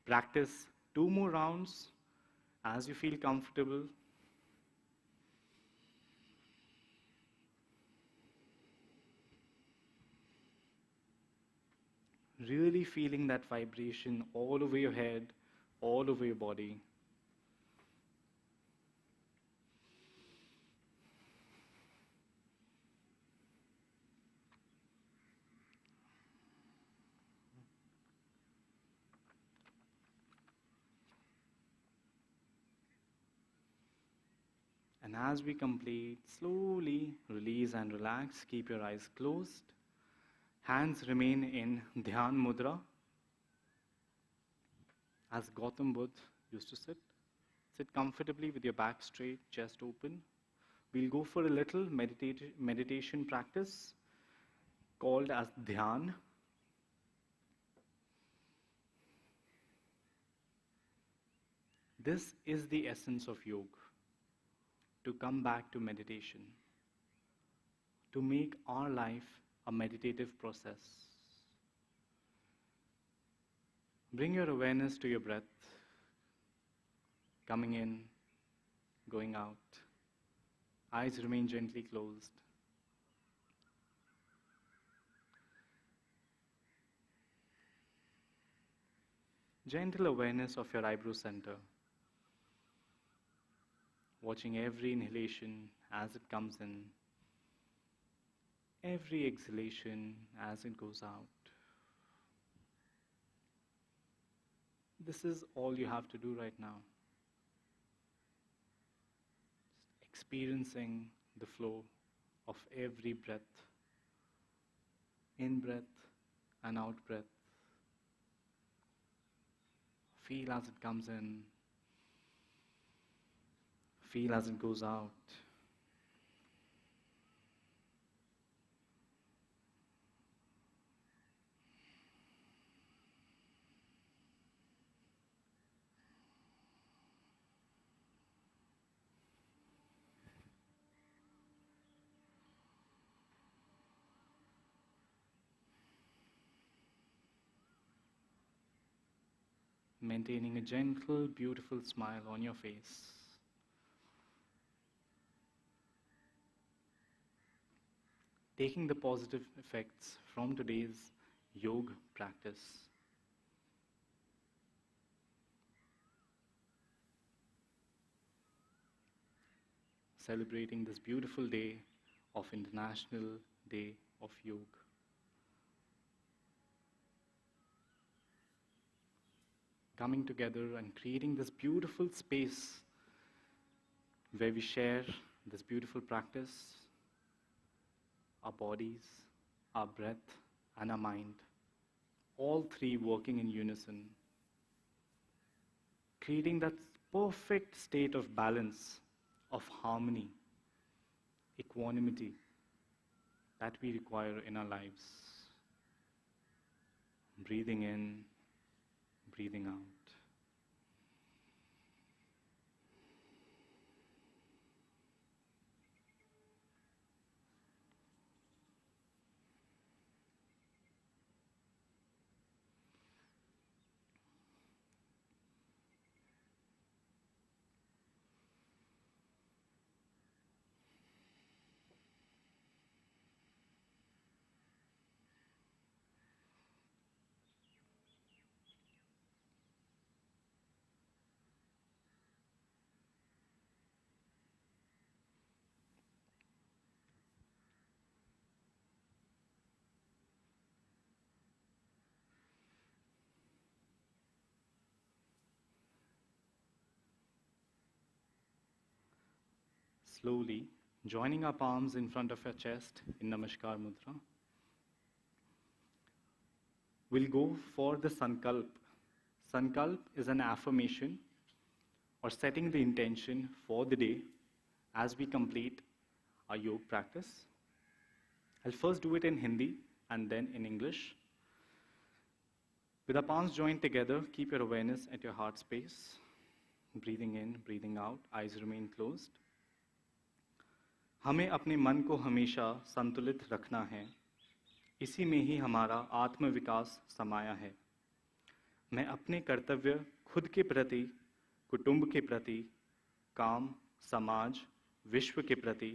Practice 2 more rounds as you feel comfortable. Really feeling that vibration all over your head, all over your body. And as we complete, slowly release and relax. Keep your eyes closed. Hands remain in Dhyan Mudra, as Gautam Buddha used to sit. Sit comfortably with your back straight, chest open. We'll go for a little meditation practice called as Dhyan. This is the essence of yoga, to come back to meditation, to make our life a meditative process. Bring your awareness to your breath, coming in, going out. Eyes remain gently closed. Gentle awareness of your eyebrow center. Watching every inhalation as it comes in, every exhalation as it goes out. This is all you have to do right now. Experiencing the flow of every breath, in breath and out breath. Feel as it comes in, feel as it goes out. Maintaining a gentle, beautiful smile on your face. Taking the positive effects from today's yoga practice. Celebrating this beautiful day of International Day of Yoga. Coming together and creating this beautiful space where we share this beautiful practice, our bodies, our breath, and our mind, all three working in unison, creating that perfect state of balance, of harmony, equanimity that we require in our lives. Breathing in, breathing out. Slowly, joining our palms in front of your chest in Namaskar Mudra. We'll go for the Sankalp. Sankalp is an affirmation or setting the intention for the day as we complete our yoga practice. I'll first do it in Hindi and then in English. With our palms joined together, keep your awareness at your heart space. Breathing in, breathing out, eyes remain closed. हमें अपने मन को हमेशा संतुलित रखना है, इसी में ही हमारा आत्मविकास समाया है। मैं अपने कर्तव्य खुद के प्रति, कुटुंब के प्रति, काम, समाज, विश्व के प्रति,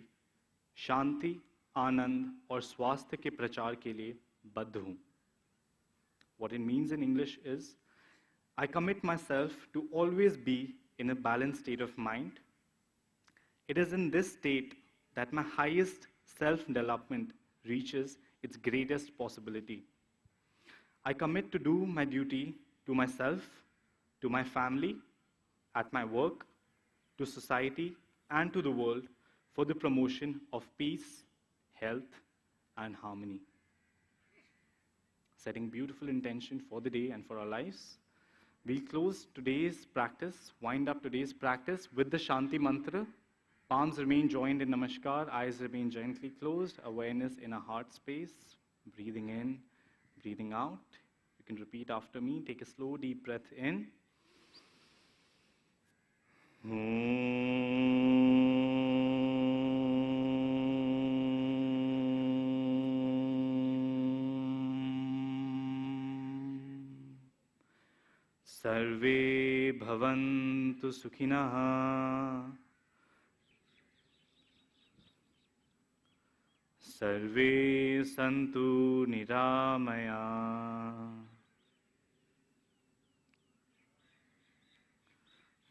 शांति, आनंद और स्वास्थ्य के प्रचार के लिए बद्ध हूँ। What it means in English is, I commit myself to always be in a balanced state of mind. It is in this state that my highest self-development reaches its greatest possibility. I commit to do my duty to myself, to my family, at my work, to society, and to the world for the promotion of peace, health, and harmony. Setting beautiful intention for the day and for our lives, we'll close today's practice, wind up today's practice with the Shanti Mantra. Palms remain joined in Namaskar, eyes remain gently closed, awareness in our heart space, breathing in, breathing out. You can repeat after me. Take a slow, deep breath in. Sarve bhavantu sukhinah. Sarve santu niramaya.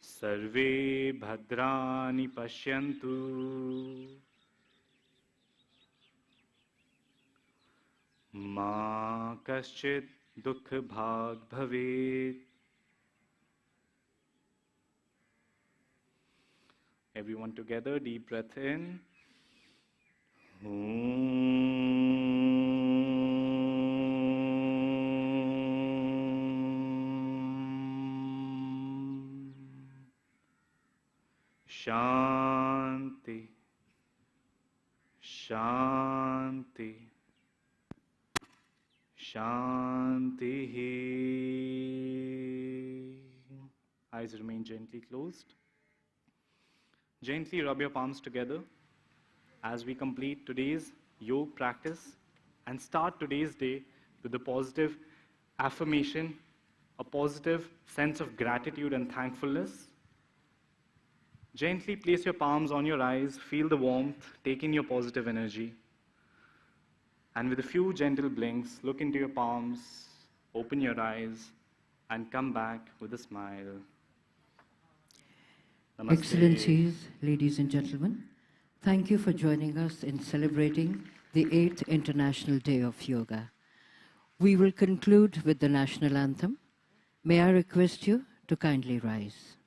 Sarve bhadrani pashyantu. Ma kaschit dukha bhag bhavet. Everyone together, deep breath in. Shanti, Shanti, Shanti. Eyes remain gently closed. Gently rub your palms together as we complete today's yoga practice and start today's day with a positive affirmation, a positive sense of gratitude and thankfulness. Gently place your palms on your eyes, feel the warmth, take in your positive energy. And with a few gentle blinks, look into your palms, open your eyes, and come back with a smile. Namaste. Excellencies, ladies and gentlemen, thank you for joining us in celebrating the 8th International Day of Yoga. We will conclude with the national anthem. May I request you to kindly rise.